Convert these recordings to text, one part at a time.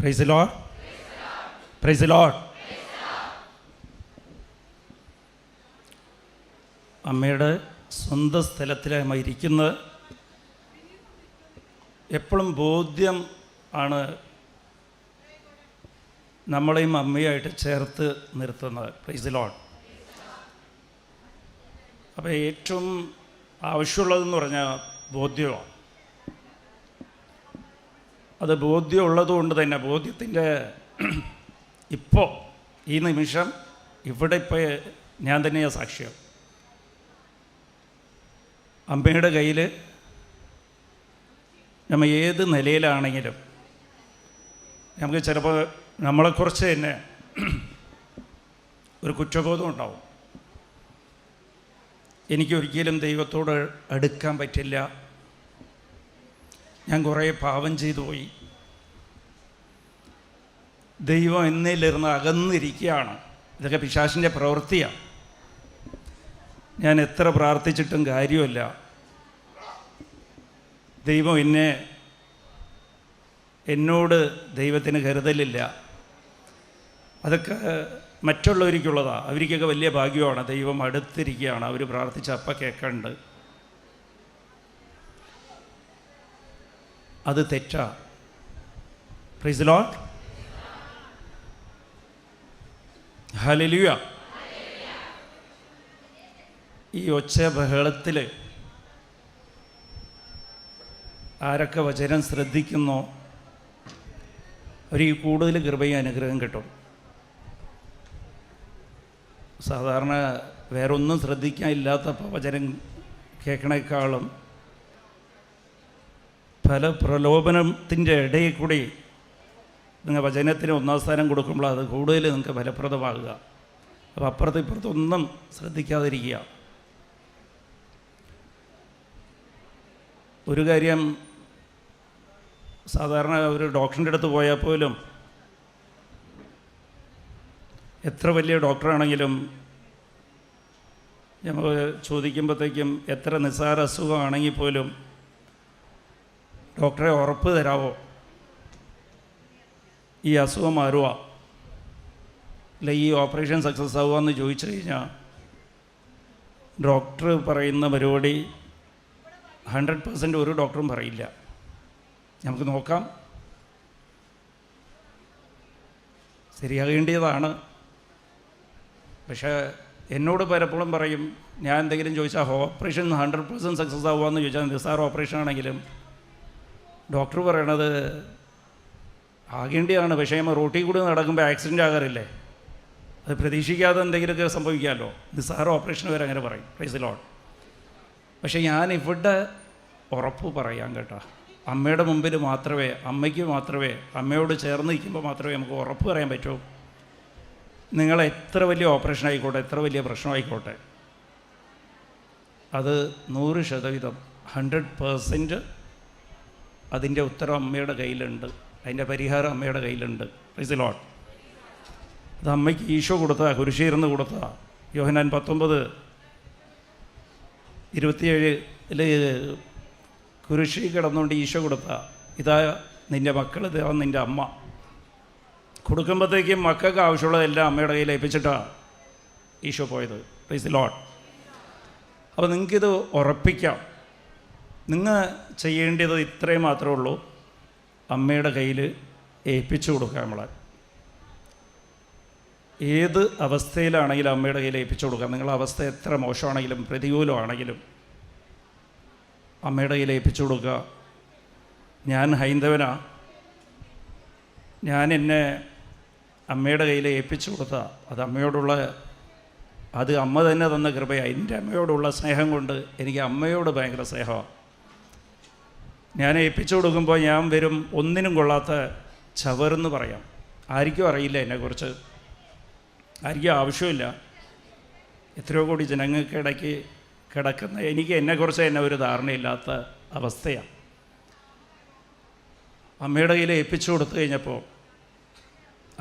Price the lord. Praise the Lord. അമ്മയുടെ സ്വന്തം സ്ഥലത്തിലാണ് ഇരിക്കുന്നത്. എപ്പോഴും ബോധ്യം ആണ് നമ്മളെയും അമ്മയായിട്ട് ചേർത്ത് നിർത്തുന്നത്. Price the Lord. അപ്പോൾ ഏറ്റവും ആവശ്യമുള്ളതെന്ന് പറഞ്ഞാൽ ബോധ്യമാണ്. അത് ബോധ്യമുള്ളത് കൊണ്ട് തന്നെ ബോധ്യത്തിൻ്റെ ഇപ്പോൾ ഈ നിമിഷം ഇവിടെ ഇപ്പോൾ ഞാൻ തന്നെയാണ് സാക്ഷ്യം. അമ്മയുടെ കയ്യിൽ നമ്മൾ ഏത് നിലയിലാണെങ്കിലും നമുക്ക് ചിലപ്പോൾ നമ്മളെക്കുറിച്ച് തന്നെ ഒരു കുറ്റബോധം ഉണ്ടാവും. എനിക്കൊരിക്കലും ദൈവത്തോട് അടുക്കാൻ പറ്റില്ല, ഞാൻ കുറേ പാപം ചെയ്തു പോയി, ദൈവം എന്നിലിരുന്ന് അകന്നിരിക്കുകയാണ്. ഇതൊക്കെ പിശാചിൻ്റെ പ്രവൃത്തിയാണ്. ഞാൻ എത്ര പ്രാർത്ഥിച്ചിട്ടും കാര്യമില്ല, ദൈവം എന്നോട് ദൈവത്തിന് കരുതലില്ല. അതൊക്കെ മറ്റുള്ളവർക്കുള്ളതാണ്. അവർക്കൊക്കെ വലിയ ഭാഗ്യമാണ്, ദൈവം അടുത്തിരിക്കുകയാണ്, അവർ പ്രാർത്ഥിച്ച അപ്പം കേൾക്കുന്നുണ്ട്. അത് തെറ്റാ. Price the Lord. ഹല്ലേലൂയ. ഈ ഒച്ച ബഹളത്തിൽ ആരൊക്കെ വചനം ശ്രദ്ധിക്കുന്നോ അവർക്ക് കൂടുതൽ കൃപയും അനുഗ്രഹം കിട്ടും. സാധാരണ വേറൊന്നും ശ്രദ്ധിക്കാനില്ലാത്തപ്പോൾ വചനം കേൾക്കണേക്കാളും പല പ്രലോഭനത്തിൻ്റെ ഇടയിൽ കൂടി നിങ്ങൾ വചനത്തിന് ഒന്നാം സ്ഥാനം കൊടുക്കുമ്പോൾ അത് കൂടുതൽ നിങ്ങൾക്ക് ഫലപ്രദമാകുക. അപ്പോൾ അപ്പുറത്തും ഇപ്പുറത്തൊന്നും ശ്രദ്ധിക്കാതിരിക്കുക. ഒരു കാര്യം, സാധാരണ ഒരു ഡോക്ടറിൻ്റെ അടുത്ത് പോയാൽ പോലും എത്ര വലിയ ഡോക്ടറാണെങ്കിലും നമ്മൾ ചോദിക്കുമ്പോഴത്തേക്കും എത്ര നിസ്സാര അസുഖമാണെങ്കിൽ പോലും ഡോക്ടറെ ഉറപ്പ് തരാമോ ഈ അസുഖം മാറുക, അല്ല ഈ ഓപ്പറേഷൻ സക്സസ് ആവുക എന്ന് ചോദിച്ചു കഴിഞ്ഞാൽ ഡോക്ടർ പറയുന്ന പരിപാടി 100% ഒരു ഡോക്ടറും പറയില്ല. നമുക്ക് നോക്കാം, ശരിയാകേണ്ടതാണ്. പക്ഷേ എന്നോട് പലപ്പോഴും പറയും, ഞാൻ എന്തെങ്കിലും ചോദിച്ചാൽ ഓപ്പറേഷൻ 100% സക്സസ് ആവുക എന്ന് ചോദിച്ചാൽ നിസ്സാര ഓപ്പറേഷൻ ആണെങ്കിലും ഡോക്ടർ പറയണത് ആകേണ്ടിയാണ്. പക്ഷേ നമ്മൾ റോട്ടിൽ കൂടി നടക്കുമ്പോൾ ആക്സിഡൻ്റ് ആകാറില്ലേ, അത് പ്രതീക്ഷിക്കാതെ എന്തെങ്കിലുമൊക്കെ സംഭവിക്കാമല്ലോ. നിസ്സാര ഓപ്പറേഷൻ വരെ അങ്ങനെ പറയും. Price the Lord. പക്ഷേ ഞാൻ ഇവിടെ ഉറപ്പ് പറയാം കേട്ടോ, അമ്മയുടെ മുമ്പിൽ മാത്രമേ, അമ്മയ്ക്ക് മാത്രമേ, അമ്മയോട് ചേർന്ന് നിൽക്കുമ്പോൾ മാത്രമേ നമുക്ക് ഉറപ്പ് പറയാൻ പറ്റൂ. നിങ്ങൾ എത്ര വലിയ ഓപ്പറേഷൻ ആയിക്കോട്ടെ, എത്ര വലിയ പ്രശ്നമായിക്കോട്ടെ, അത് 100% 100% അതിൻ്റെ ഉത്തരം അമ്മയുടെ കയ്യിലുണ്ട്, അതിൻ്റെ പരിഹാരം അമ്മയുടെ കയ്യിലുണ്ട്. Price the Lord. അത് അമ്മയ്ക്ക് ഈശോ കൊടുത്ത, കുരിശിരുന്ന് കൊടുത്ത, യോഹന്നാൻ 19:27 കുരിശി കിടന്നുകൊണ്ട് ഈശോ കൊടുത്ത, ഇതാ നിൻ്റെ മക്കൾ, ഇതാ നിൻ്റെ അമ്മ. കൊടുക്കുമ്പോഴത്തേക്കും മക്കൾക്ക് ആവശ്യമുള്ളതെല്ലാം അമ്മയുടെ കയ്യിൽ ഏൽപ്പിച്ചിട്ടാണ് ഈശോ പോയത്. Price the Lord. അപ്പോൾ നിങ്ങൾക്കിത് ഉറപ്പിക്കാം. നിങ്ങൾ ചെയ്യേണ്ടത് ഇത്രയും മാത്രമേ ഉള്ളൂ, അമ്മയുടെ കയ്യിൽ ഏൽപ്പിച്ചു കൊടുക്കുക. നമ്മളെ ഏത് അവസ്ഥയിലാണെങ്കിലും അമ്മയുടെ കയ്യിൽ ഏൽപ്പിച്ചു കൊടുക്കുക. നിങ്ങളുടെ അവസ്ഥ എത്ര മോശമാണെങ്കിലും പ്രതികൂലമാണെങ്കിലും അമ്മയുടെ കയ്യിൽ ഏൽപ്പിച്ചു കൊടുക്കുക. ഞാൻ ഹൈന്ദവനാ, ഞാൻ എന്നെ അമ്മയുടെ കയ്യിൽ ഏൽപ്പിച്ചു കൊടുത്താൽ അത് അമ്മയോടുള്ള, അത് അമ്മ തന്നെ തന്ന കൃപയാണ്. എൻ്റെ അമ്മയോടുള്ള സ്നേഹം കൊണ്ട് എനിക്ക് അമ്മയോട് ഭയങ്കര സ്നേഹമാണ്. ഞാൻ ഏൽപ്പിച്ചു കൊടുക്കുമ്പോൾ ഞാൻ വരും ഒന്നിനും കൊള്ളാത്ത ചവറെന്ന് പറയാം. ആർക്കും അറിയില്ല എന്നെക്കുറിച്ച്, ആർക്കും ആവശ്യമില്ല. എത്രയോ കോടി ജനങ്ങൾക്കിടയ്ക്ക് കിടക്കുന്ന എനിക്ക് എന്നെക്കുറിച്ച് തന്നെ ഒരു ധാരണയില്ലാത്ത അവസ്ഥയാണ്. അമ്മയുടെ കയ്യിൽ ഏൽപ്പിച്ചു കൊടുത്തു കഴിഞ്ഞപ്പോൾ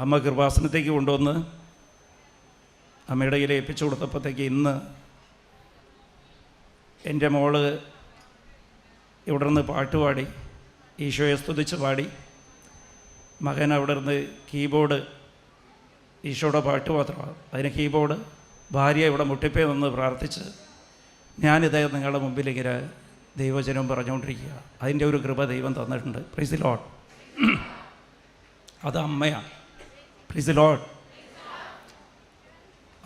അമ്മ കൃപാസനത്തേക്ക് കൊണ്ടുവന്ന് അമ്മയുടെ കയ്യിൽ ഏൽപ്പിച്ചു കൊടുത്തപ്പോഴത്തേക്ക് ഇന്ന് എൻ്റെ മോള് ഇവിടെ നിന്ന് പാട്ടുപാടി ഈശോയെ സ്തുതിച്ച് പാടി മകൻ അവിടെ ഇരുന്ന് കീബോർഡ്, ഈശോയുടെ പാട്ട് മാത്രമാണ് അതിന് കീബോർഡ്, ഭാര്യ ഇവിടെ മുട്ടിപ്പേ നിന്ന് പ്രാർത്ഥിച്ച് ഞാനിതേ നിങ്ങളുടെ മുമ്പിൽ ഇങ്ങനെ ദൈവജനം പറഞ്ഞുകൊണ്ടിരിക്കുക. അതിൻ്റെ ഒരു കൃപ ദൈവം തന്നിട്ടുണ്ട്. Praise the Lord. അത് അമ്മയാണ്. Praise the Lord.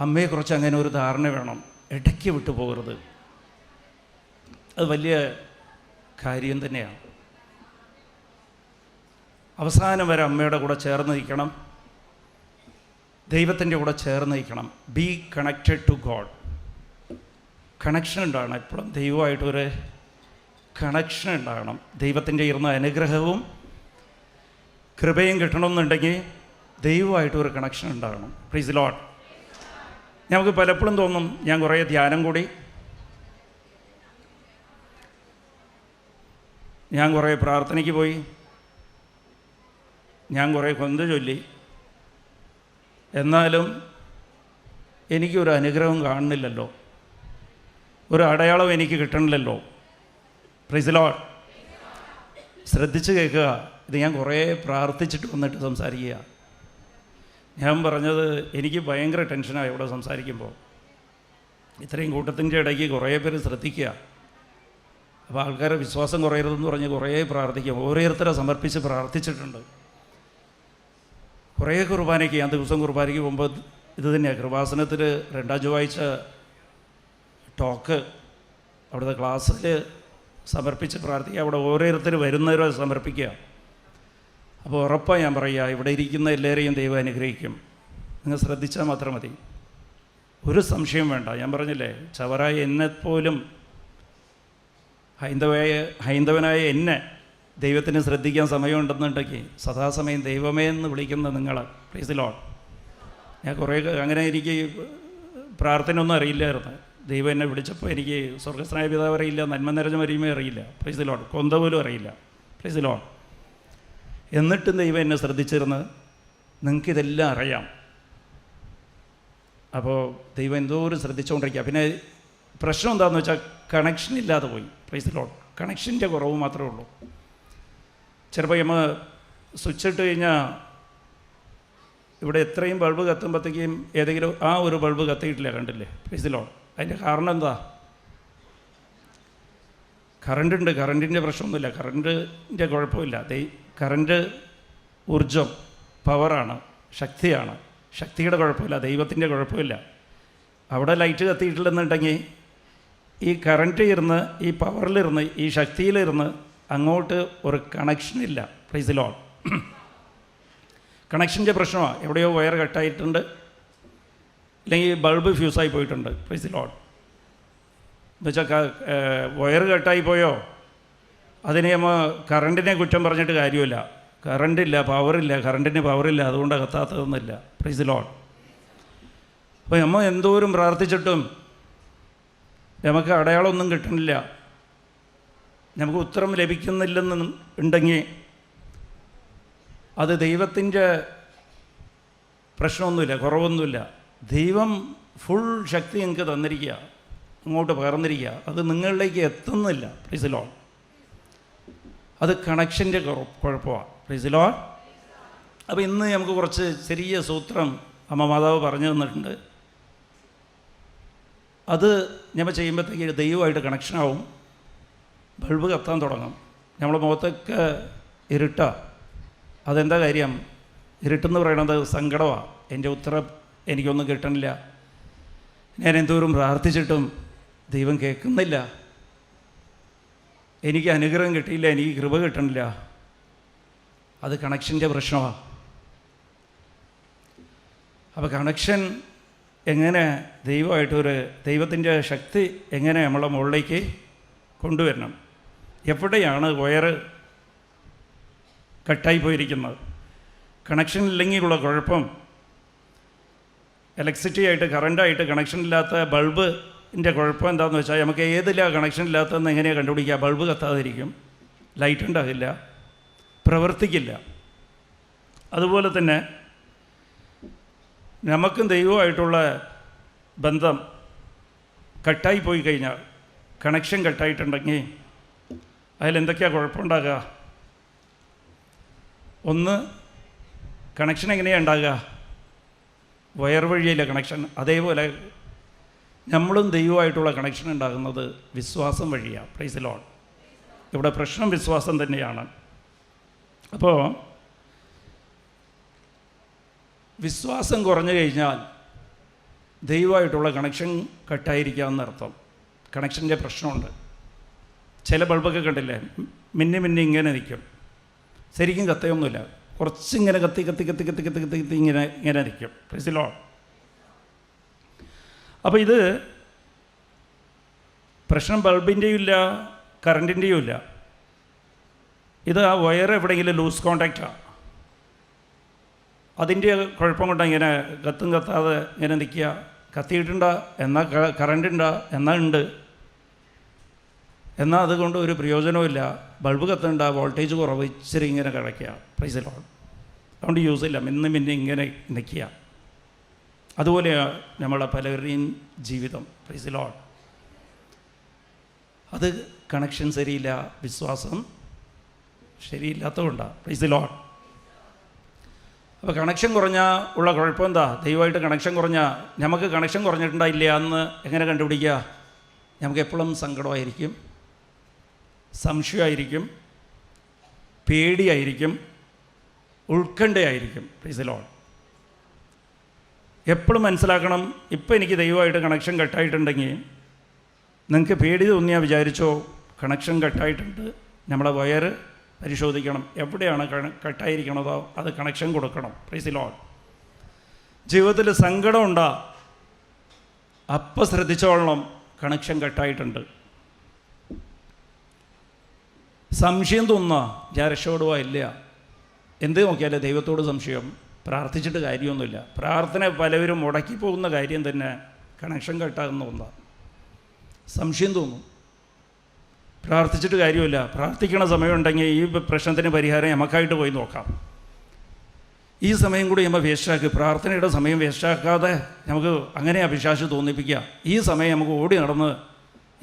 അമ്മയെക്കുറിച്ച് അങ്ങനെ ഒരു ധാരണ വേണം, ഇടയ്ക്ക് വിട്ടു പോകരുത്. അത് വലിയ കാര്യം തന്നെയാണ്. അവസാനം വരെ അമ്മയുടെ കൂടെ ചേർന്ന് നിൽക്കണം, ദൈവത്തിൻ്റെ കൂടെ ചേർന്ന് നിൽക്കണം. Be connected to God. Connection ഉണ്ടാകണം, എപ്പോഴും ദൈവമായിട്ടൊരു കണക്ഷൻ ഉണ്ടാകണം. ദൈവത്തിൻ്റെ ഇരുന്ന അനുഗ്രഹവും കൃപയും കിട്ടണമെന്നുണ്ടെങ്കിൽ ദൈവമായിട്ടൊരു കണക്ഷൻ ഉണ്ടാകണം. Price the Lord. നമുക്ക് പലപ്പോഴും തോന്നും ഞാൻ കുറേ ധ്യാനം കൂടി, ഞാൻ കുറേ പ്രാർത്ഥനയ്ക്ക് പോയി, ഞാൻ കുറേ കൊന്ത ചൊല്ലി, എന്നാലും എനിക്കൊരു അനുഗ്രഹം കാണുന്നില്ലല്ലോ, ഒരു അടയാളം എനിക്ക് കിട്ടണില്ലല്ലോ. Price the Lord. ശ്രദ്ധിച്ച് കേൾക്കുക. ഇത് ഞാൻ കുറേ പ്രാർത്ഥിച്ചിട്ട് വന്നിട്ട് സംസാരിക്കുക. ഞാൻ പറഞ്ഞത് എനിക്ക് ഭയങ്കര ടെൻഷനായി ഇവിടെ സംസാരിക്കുമ്പോൾ. ഇത്രയും കൂട്ടത്തിൻ്റെ ഇടയ്ക്ക് കുറേ പേര് ശ്രദ്ധിക്കുക. അപ്പോൾ ആൾക്കാരെ വിശ്വാസം കുറയരുതെന്ന് പറഞ്ഞ് കുറേ പ്രാർത്ഥിക്കും. ഓരോരുത്തരെ സമർപ്പിച്ച് പ്രാർത്ഥിച്ചിട്ടുണ്ട്. കുറേ കുർബാനയ്ക്ക്, ഞാൻ ദിവസം കുർബാനയ്ക്ക് പോകുമ്പോൾ ഇത് തന്നെയാണ്. കൃപാസനത്തിൽ 2-ാം ചൊവ്വാഴ്ച ടോക്ക് അവിടുത്തെ ക്ലാസ്സിൽ സമർപ്പിച്ച് പ്രാർത്ഥിക്കുക. അവിടെ ഓരോരുത്തർ വരുന്നവരെ സമർപ്പിക്കുക. അപ്പോൾ ഉറപ്പാണ് ഞാൻ പറയുക, ഇവിടെ ഇരിക്കുന്ന എല്ലാവരെയും ദൈവം അനുഗ്രഹിക്കും. നിങ്ങൾ ശ്രദ്ധിച്ചാൽ മാത്രം മതി, ഒരു സംശയം വേണ്ട. ഞാൻ പറഞ്ഞില്ലേ, ചവറായ എന്നെപ്പോലും ഹൈന്ദവനായ എന്നെ ദൈവത്തിന് ശ്രദ്ധിക്കാൻ സമയമുണ്ടെന്നുണ്ടെങ്കിൽ സദാസമയം ദൈവമേ എന്ന് വിളിക്കുന്ന നിങ്ങൾ, പ്രൈസ് ദി ലോർഡ്. ഞാൻ കുറേ അങ്ങനെ എനിക്ക് പ്രാർത്ഥന ഒന്നും അറിയില്ലായിരുന്നു. ദൈവം എന്നെ വിളിച്ചപ്പോൾ എനിക്ക് സ്വർഗസ്നായ പിതാവ് അറിയില്ല, നന്മ നിറഞ്ഞ മരിയുമേ അറിയില്ല, പ്രൈസ് ദി ലോർഡ്. കൊന്ത പോലും അറിയില്ല, പ്രൈസ് ദി ലോർഡ്. എന്നിട്ടും ദൈവം എന്നെ ശ്രദ്ധിച്ചിരുന്നത് നിങ്ങൾക്കിതെല്ലാം അറിയാം. അപ്പോൾ ദൈവം എന്തോരം ശ്രദ്ധിച്ചുകൊണ്ടിരിക്കുക. പിന്നെ പ്രശ്നം എന്താണെന്ന് വെച്ചാൽ കണക്ഷൻ ഇല്ലാതെ പോയി, പ്രൈസ് ദി ലോർഡ്. കണക്ഷൻ്റെ കുറവ് മാത്രമേ ഉള്ളൂ. ചിലപ്പോൾ നമ്മൾ സ്വിച്ച് ഇട്ട് കഴിഞ്ഞാൽ ഇവിടെ എത്രയും ബൾബ് കത്തുമ്പോഴത്തേക്കും ഏതെങ്കിലും ആ ഒരു ബൾബ് കത്തിയിട്ടില്ല, കണ്ടില്ലേ, പ്രൈസ് ദി ലോർഡ്. അതിൻ്റെ കാരണം എന്താ? കറണ്ടുണ്ട്, കറണ്ടിൻ്റെ പ്രശ്നമൊന്നുമില്ല, കറണ്ടിൻ്റെ കുഴപ്പമില്ല. കറണ്ട് ഊർജം, പവറാണ്, ശക്തിയാണ്. ശക്തിയുടെ കുഴപ്പമില്ല, ദൈവത്തിൻ്റെ കുഴപ്പമില്ല. അവിടെ ലൈറ്റ് കത്തിയിട്ടില്ലെന്നുണ്ടെങ്കിൽ ഈ കറണ്ട് ഇരുന്ന്, ഈ പവറിലിരുന്ന്, ഈ ശക്തിയിലിരുന്ന് അങ്ങോട്ട് ഒരു കണക്ഷനില്ല, പ്രൈസ് ദി ലോർഡ്. കണക്ഷൻ്റെ പ്രശ്നമാണ്. എവിടെയോ വയർ കട്ടായിട്ടുണ്ട്, അല്ലെങ്കിൽ ബൾബ് ഫ്യൂസായി പോയിട്ടുണ്ട്, പ്രൈസ് ദി ലോർഡ്. എന്നുവെച്ചാൽ വയർ കട്ടായി പോയോ, അതിനെ നമ്മൾ കറണ്ടിനെ കുറ്റം പറഞ്ഞിട്ട് കാര്യമില്ല. കറണ്ടില്ല, പവറില്ല, കറണ്ടിന് പവറില്ല, അതുകൊണ്ട് കത്താത്തതൊന്നുമില്ല, പ്രൈസ് ദി ലോർഡ്. അപ്പോൾ നമ്മൾ എന്തോരം പ്രാർത്ഥിച്ചിട്ടും നമുക്ക് അടയാളമൊന്നും കിട്ടണില്ല, നമുക്ക് ഉത്തരം ലഭിക്കുന്നില്ലെന്ന് ഉണ്ടെങ്കിൽ അത് ദൈവത്തിൻ്റെ പ്രശ്നമൊന്നുമില്ല, കുറവൊന്നുമില്ല. ദൈവം ഫുൾ ശക്തി നിങ്ങൾക്ക് തന്നിരിക്കുക, അങ്ങോട്ട് പകർന്നിരിക്കുക. അത് നിങ്ങളിലേക്ക് എത്തുന്നില്ല, പ്രൈസ് ദി ലോർഡ്. അത് കണക്ഷൻ്റെ കുഴപ്പമാണ്, പ്രൈസ് ദി ലോർഡ്. അപ്പോൾ ഇന്ന് നമുക്ക് കുറച്ച് ചെറിയ സൂത്രം അമ്മ മാതാവ് പറഞ്ഞു തന്നിട്ടുണ്ട്. അത് നമ്മൾ ചെയ്യുമ്പോഴത്തേക്ക് ദൈവമായിട്ട് കണക്ഷനാവും, ബൾബ് കത്താൻ തുടങ്ങും. നമ്മളെ മുഖത്തൊക്കെ ഇരുട്ടാണ്. അതെന്താ കാര്യം? ഇരുട്ടെന്ന് പറയണത് സങ്കടമാണ്. എൻ്റെ ഉത്തരം എനിക്കൊന്നും കിട്ടണില്ല, ഞാൻ എന്തോരം പ്രാർത്ഥിച്ചിട്ടും ദൈവം കേൾക്കുന്നില്ല, എനിക്ക് അനുഗ്രഹം കിട്ടിയില്ല, എനിക്ക് കൃപ കിട്ടണില്ല. അത് കണക്ഷൻ്റെ പ്രശ്നമാണ്. അപ്പോൾ കണക്ഷൻ എങ്ങനെ ദൈവത്തിൻ്റെ ശക്തി എങ്ങനെ നമ്മളെ മുകളിലേക്ക് കൊണ്ടുവരണം? എവിടെയാണ് വയറ് കട്ടായി പോയിരിക്കുന്നത്? കണക്ഷൻ ഇല്ലെങ്കിലുള്ള കുഴപ്പം, ഇലക്ട്രിസിറ്റി ആയിട്ട് കറണ്ടായിട്ട് കണക്ഷൻ ഇല്ലാത്ത ബൾബിൻ്റെ കുഴപ്പം എന്താണെന്ന് വെച്ചാൽ നമുക്ക് ഏതിലാണ് കണക്ഷൻ ഇല്ലാത്തതെന്ന് എങ്ങനെയാണ് കണ്ടുപിടിക്കുക? ബൾബ് കത്താതിരിക്കും, ലൈറ്റ് ഉണ്ടാകില്ല, പ്രവർത്തിക്കില്ല. അതുപോലെ തന്നെ നമുക്കും ദൈവമായിട്ടുള്ള ബന്ധം കട്ടായി പോയി കഴിഞ്ഞാൽ, കണക്ഷൻ കട്ടായിട്ടുണ്ടെങ്കിൽ അതിലെന്തൊക്കെയാണ് കുഴപ്പമുണ്ടാകുക? ഒന്ന്, കണക്ഷൻ എങ്ങനെയാണ് ഉണ്ടാകുക? വയർ വഴിയിലെ കണക്ഷൻ. അതേപോലെ നമ്മളും ദൈവമായിട്ടുള്ള കണക്ഷൻ ഉണ്ടാകുന്നത് വിശ്വാസം വഴിയാണ്. Price the Lord. ഇവിടെ പ്രശ്നം വിശ്വാസം തന്നെയാണ്. അപ്പോൾ വിശ്വാസം കുറഞ്ഞു കഴിഞ്ഞാൽ ദൈവമായിട്ടുള്ള കണക്ഷൻ കട്ടായിരിക്കാമെന്നർത്ഥം. കണക്ഷൻ്റെ പ്രശ്നമുണ്ട്. ചില ബൾബൊക്കെ കണ്ടില്ലേ, മിന്നി മിന്നി ഇങ്ങനെ നിൽക്കും, ശരിക്കും കത്തയൊന്നുമില്ല, കുറച്ചിങ്ങനെ കത്തി കത്തി കത്തി കത്തി കത്തി കത്തി കത്തി ഇങ്ങനെ നിൽക്കും. Price the Lord. അപ്പോൾ ഇത് പ്രശ്നം ബൾബിൻ്റെയും ഇല്ല, കറണ്ടിൻ്റെയും ഇല്ല. ഇത് ആ വയർ എവിടെയെങ്കിലും ലൂസ് കോണ്ടാക്റ്റാണ്. അതിൻ്റെ കുഴപ്പം കൊണ്ട് ഇങ്ങനെ കത്തും കത്താതെ ഇങ്ങനെ നിൽക്കുക. കത്തിയിട്ടുണ്ടോ എന്നാൽ കറണ്ടുണ്ടോ എന്നാൽ ഉണ്ട്, എന്നാൽ അതുകൊണ്ട് ഒരു പ്രയോജനവുമില്ല. ബൾബ് കത്തുണ്ട, വോൾട്ടേജ് കുറവ്, ഇച്ചിരി ഇങ്ങനെ കിടക്കുക. Praise the Lord. അതുകൊണ്ട് യൂസ് ഇല്ല, മിന്നെ ഇങ്ങനെ നിൽക്കുക. അതുപോലെയാണ് നമ്മളെ പലരുടെയും ജീവിതം. Praise the Lord. അത് കണക്ഷൻ ശരിയില്ല, വിശ്വാസം ശരിയില്ലാത്തതുകൊണ്ടാണ്. Praise the Lord. അപ്പോൾ കണക്ഷൻ കുറഞ്ഞാൽ ഉള്ള കുഴപ്പം എന്താ? ദൈവമായിട്ട് കണക്ഷൻ കുറഞ്ഞാൽ, നമുക്ക് കണക്ഷൻ കുറഞ്ഞിട്ടുണ്ടായില്ല എന്ന് എങ്ങനെ കണ്ടുപിടിക്കുക? നമുക്ക് എപ്പോഴും സങ്കടമായിരിക്കും, സംശയമായിരിക്കും, പേടിയായിരിക്കും, ഉത്കണ്ഠയായിരിക്കും. Praise the Lord. എപ്പോഴും മനസ്സിലാക്കണം, ഇപ്പം എനിക്ക് ദൈവമായിട്ട് കണക്ഷൻ കട്ടായിട്ടുണ്ടെങ്കിൽ നിങ്ങൾക്ക് പേടി തോന്നിയാൽ വിചാരിച്ചോ കണക്ഷൻ കട്ടായിട്ടുണ്ട്, നമ്മളെ വയർ പരിശോധിക്കണം, എവിടെയാണ് കട്ടായിരിക്കണതോ അത് കണക്ഷൻ കൊടുക്കണം. Praise the Lord. ജീവിതത്തിൽ സങ്കടം ഉണ്ടാ, അപ്പം ശ്രദ്ധിച്ചോളണം, കണക്ഷൻ കട്ടായിട്ടുണ്ട്. സംശയം തോന്നുക, ഞാൻ രക്ഷപ്പെടുക ഇല്ല, എന്ത് നോക്കിയാലേ ദൈവത്തോട് സംശയം, പ്രാർത്ഥിച്ചിട്ട് കാര്യമൊന്നുമില്ല. പ്രാർത്ഥന പലവരും മുടക്കി പോകുന്ന കാര്യം തന്നെ കണക്ഷൻ കട്ടാകുന്ന ഒന്നാണ്. സംശയം തോന്നും, പ്രാർത്ഥിച്ചിട്ട് കാര്യമില്ല. പ്രാർത്ഥിക്കണ സമയമുണ്ടെങ്കിൽ ഈ പ്രശ്നത്തിന് പരിഹാരം നമുക്കായിട്ട് പോയി നോക്കാം. ഈ സമയം കൂടി നമ്മൾ വേസ്റ്റാക്കി, പ്രാർത്ഥനയുടെ സമയം വേസ്റ്റാക്കാതെ നമുക്ക് അങ്ങനെ അഭിലാഷം തോന്നിപ്പിക്കുക. ഈ സമയം നമുക്ക് ഓടി നടന്ന്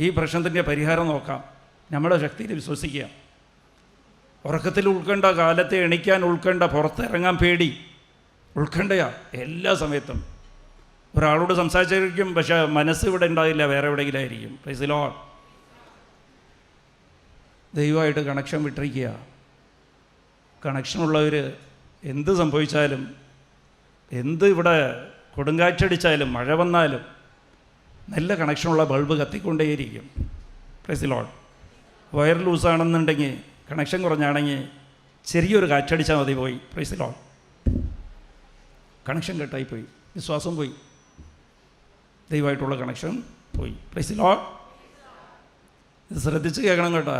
ഈ പ്രശ്നത്തിൻ്റെ പരിഹാരം നോക്കാം, നമ്മുടെ ശക്തിയിൽ വിശ്വസിക്കുക. ഉറക്കത്തിൽ ഉൾക്കണ്ട, കാലത്തെ എണിക്കാൻ ഉൾക്കണ്ട, പുറത്തിറങ്ങാൻ പേടി, ഉൾക്കണ്ടയാ എല്ലാ സമയത്തും. ഒരാളോട് സംസാരിച്ചിരിക്കും, പക്ഷേ മനസ്സ് ഇവിടെ ഉണ്ടാവില്ല, വേറെ എവിടെയെങ്കിലും ആയിരിക്കും. Praise the Lord. ദൈവമായിട്ട് കണക്ഷൻ വിട്ടിരിക്കുക. കണക്ഷനുള്ളവർ എന്ത് സംഭവിച്ചാലും, എന്ത് ഇവിടെ കൊടുങ്കാറ്റടിച്ചാലും, മഴ വന്നാലും നല്ല കണക്ഷനുള്ള ബൾബ് കത്തിക്കൊണ്ടേയിരിക്കും. Praise the Lord. വയർ ലൂസാണെന്നുണ്ടെങ്കിൽ, കണക്ഷൻ കുറഞ്ഞാണെങ്കിൽ ചെറിയൊരു കാറ്റടിച്ചാൽ മതി, പോയി. Praise the Lord. കണക്ഷൻ കട്ടായിപ്പോയി, വിശ്വാസം പോയി, ദൈവമായിട്ടുള്ള കണക്ഷൻ പോയി. Praise the Lord. ഇത് ശ്രദ്ധിച്ച് കേൾക്കണം കേട്ടോ.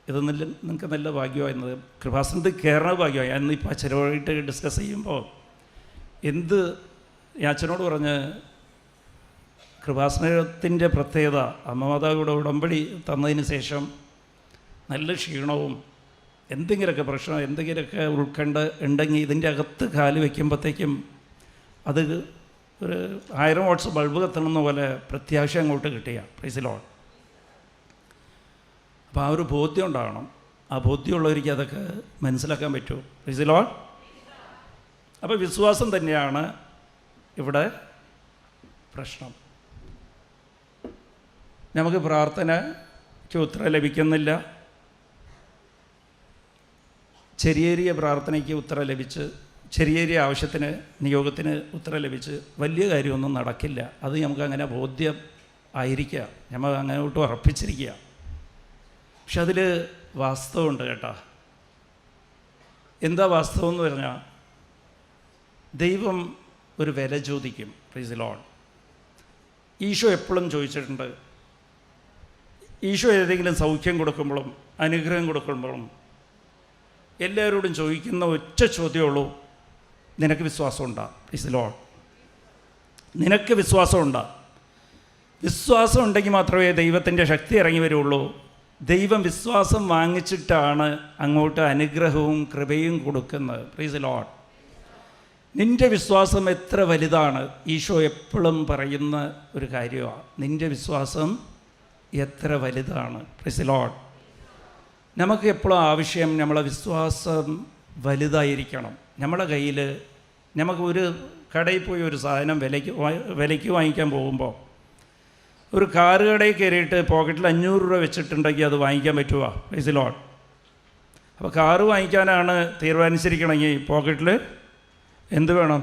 ഇത് നിങ്ങൾക്ക് നല്ല ഭാഗ്യമായിരുന്നത്, കൃപാസനത്തിൽ കയറണ ഭാഗ്യമായി. അന്നിപ്പോൾ അച്ഛനോടായിട്ട് ഡിസ്കസ് ചെയ്യുമ്പോൾ എന്ത് ഞാൻ അച്ഛനോട് പറഞ്ഞ്, കൃപാസനത്തിൻ്റെ പ്രത്യേകത, അമ്മമാതാവിടെ ഉടമ്പടി തന്നതിന് ശേഷം നല്ല ക്ഷീണവും എന്തെങ്കിലുമൊക്കെ പ്രശ്നം, എന്തെങ്കിലുമൊക്കെ ഉൾക്കണ്ട് ഉണ്ടെങ്കിൽ ഇതിൻ്റെ അകത്ത് കാല് വയ്ക്കുമ്പോഴത്തേക്കും അത് ഒരു 1000 വാട്ട്സ് ബൾബ് കത്തണമെന്ന പോലെ പ്രത്യാശ അങ്ങോട്ട് കിട്ടിയ. Price the Lord. അപ്പോൾ ആ ഒരു ബോധ്യം ഉണ്ടാകണം. ആ ബോധ്യമുള്ളവർക്ക് അതൊക്കെ മനസ്സിലാക്കാൻ പറ്റുമോ? Price the Lord. അപ്പോൾ വിശ്വാസം തന്നെയാണ് ഇവിടെ പ്രശ്നം. നമുക്ക് പ്രാർത്ഥനയ്ക്ക് ഉത്തരം ലഭിക്കുന്നില്ല. ചെറിയ പ്രാർത്ഥനയ്ക്ക് ഉത്തരം ലഭിച്ച്, ചെറിയ ആവശ്യത്തിന്, നിയോഗത്തിന് ഉത്തരം ലഭിച്ച് വലിയ കാര്യമൊന്നും നടക്കില്ല. അത് നമുക്കങ്ങനെ ബോധ്യം ആയിരിക്കുക, നമ്മൾ അങ്ങോട്ട് ഉറപ്പിച്ചിരിക്കുക. പക്ഷെ അതിൽ വാസ്തവമുണ്ട് കേട്ടോ. എന്താ വാസ്തവം എന്ന് പറഞ്ഞാൽ, ദൈവം ഒരു വില ചോദിക്കും. Price the Lord. ഈശോ എപ്പോഴും ചോദിച്ചിട്ടുണ്ട്. ഈശോ ഏതെങ്കിലും സൗഖ്യം കൊടുക്കുമ്പോഴും അനുഗ്രഹം കൊടുക്കുമ്പോഴും എല്ലാവരോടും ചോദിക്കുന്ന ഒറ്റ ചോദ്യമുള്ളൂ, നിനക്ക് വിശ്വാസമുണ്ടോ? Price the Lord. നിനക്ക് വിശ്വാസമുണ്ടോ? വിശ്വാസം ഉണ്ടെങ്കിൽ മാത്രമേ ദൈവത്തിൻ്റെ ശക്തി ഇറങ്ങി വരുള്ളൂ. ദൈവം വിശ്വാസം വാങ്ങിച്ചിട്ടാണ് അങ്ങോട്ട് അനുഗ്രഹവും കൃപയും കൊടുക്കുന്നത്. Price the Lord. നിൻ്റെ വിശ്വാസം എത്ര വലുതാണ്, ഈശോ എപ്പോഴും പറയുന്ന ഒരു കാര്യമാണ്. നിൻ്റെ വിശ്വാസം എത്ര വലുതാണ്. Price the Lord. നമുക്ക് എപ്പോഴും ആവശ്യം നമ്മളെ വിശ്വാസം വലുതായിരിക്കണം. നമ്മളെ കയ്യിൽ നമുക്കൊരു കടയിൽ പോയി ഒരു സാധനം വിലയ്ക്ക് വാങ്ങിക്കാൻ പോകുമ്പോൾ ഒരു കാറ് കടയിൽ കയറിയിട്ട് പോക്കറ്റിൽ 500 രൂപ വെച്ചിട്ടുണ്ടെങ്കിൽ അത് വാങ്ങിക്കാൻ പറ്റുമോ? Price the Lord. അപ്പോൾ കാറ് വാങ്ങിക്കാനാണ് തീരുമാനിച്ചിരിക്കണമെങ്കിൽ പോക്കറ്റിൽ എന്ത് വേണം?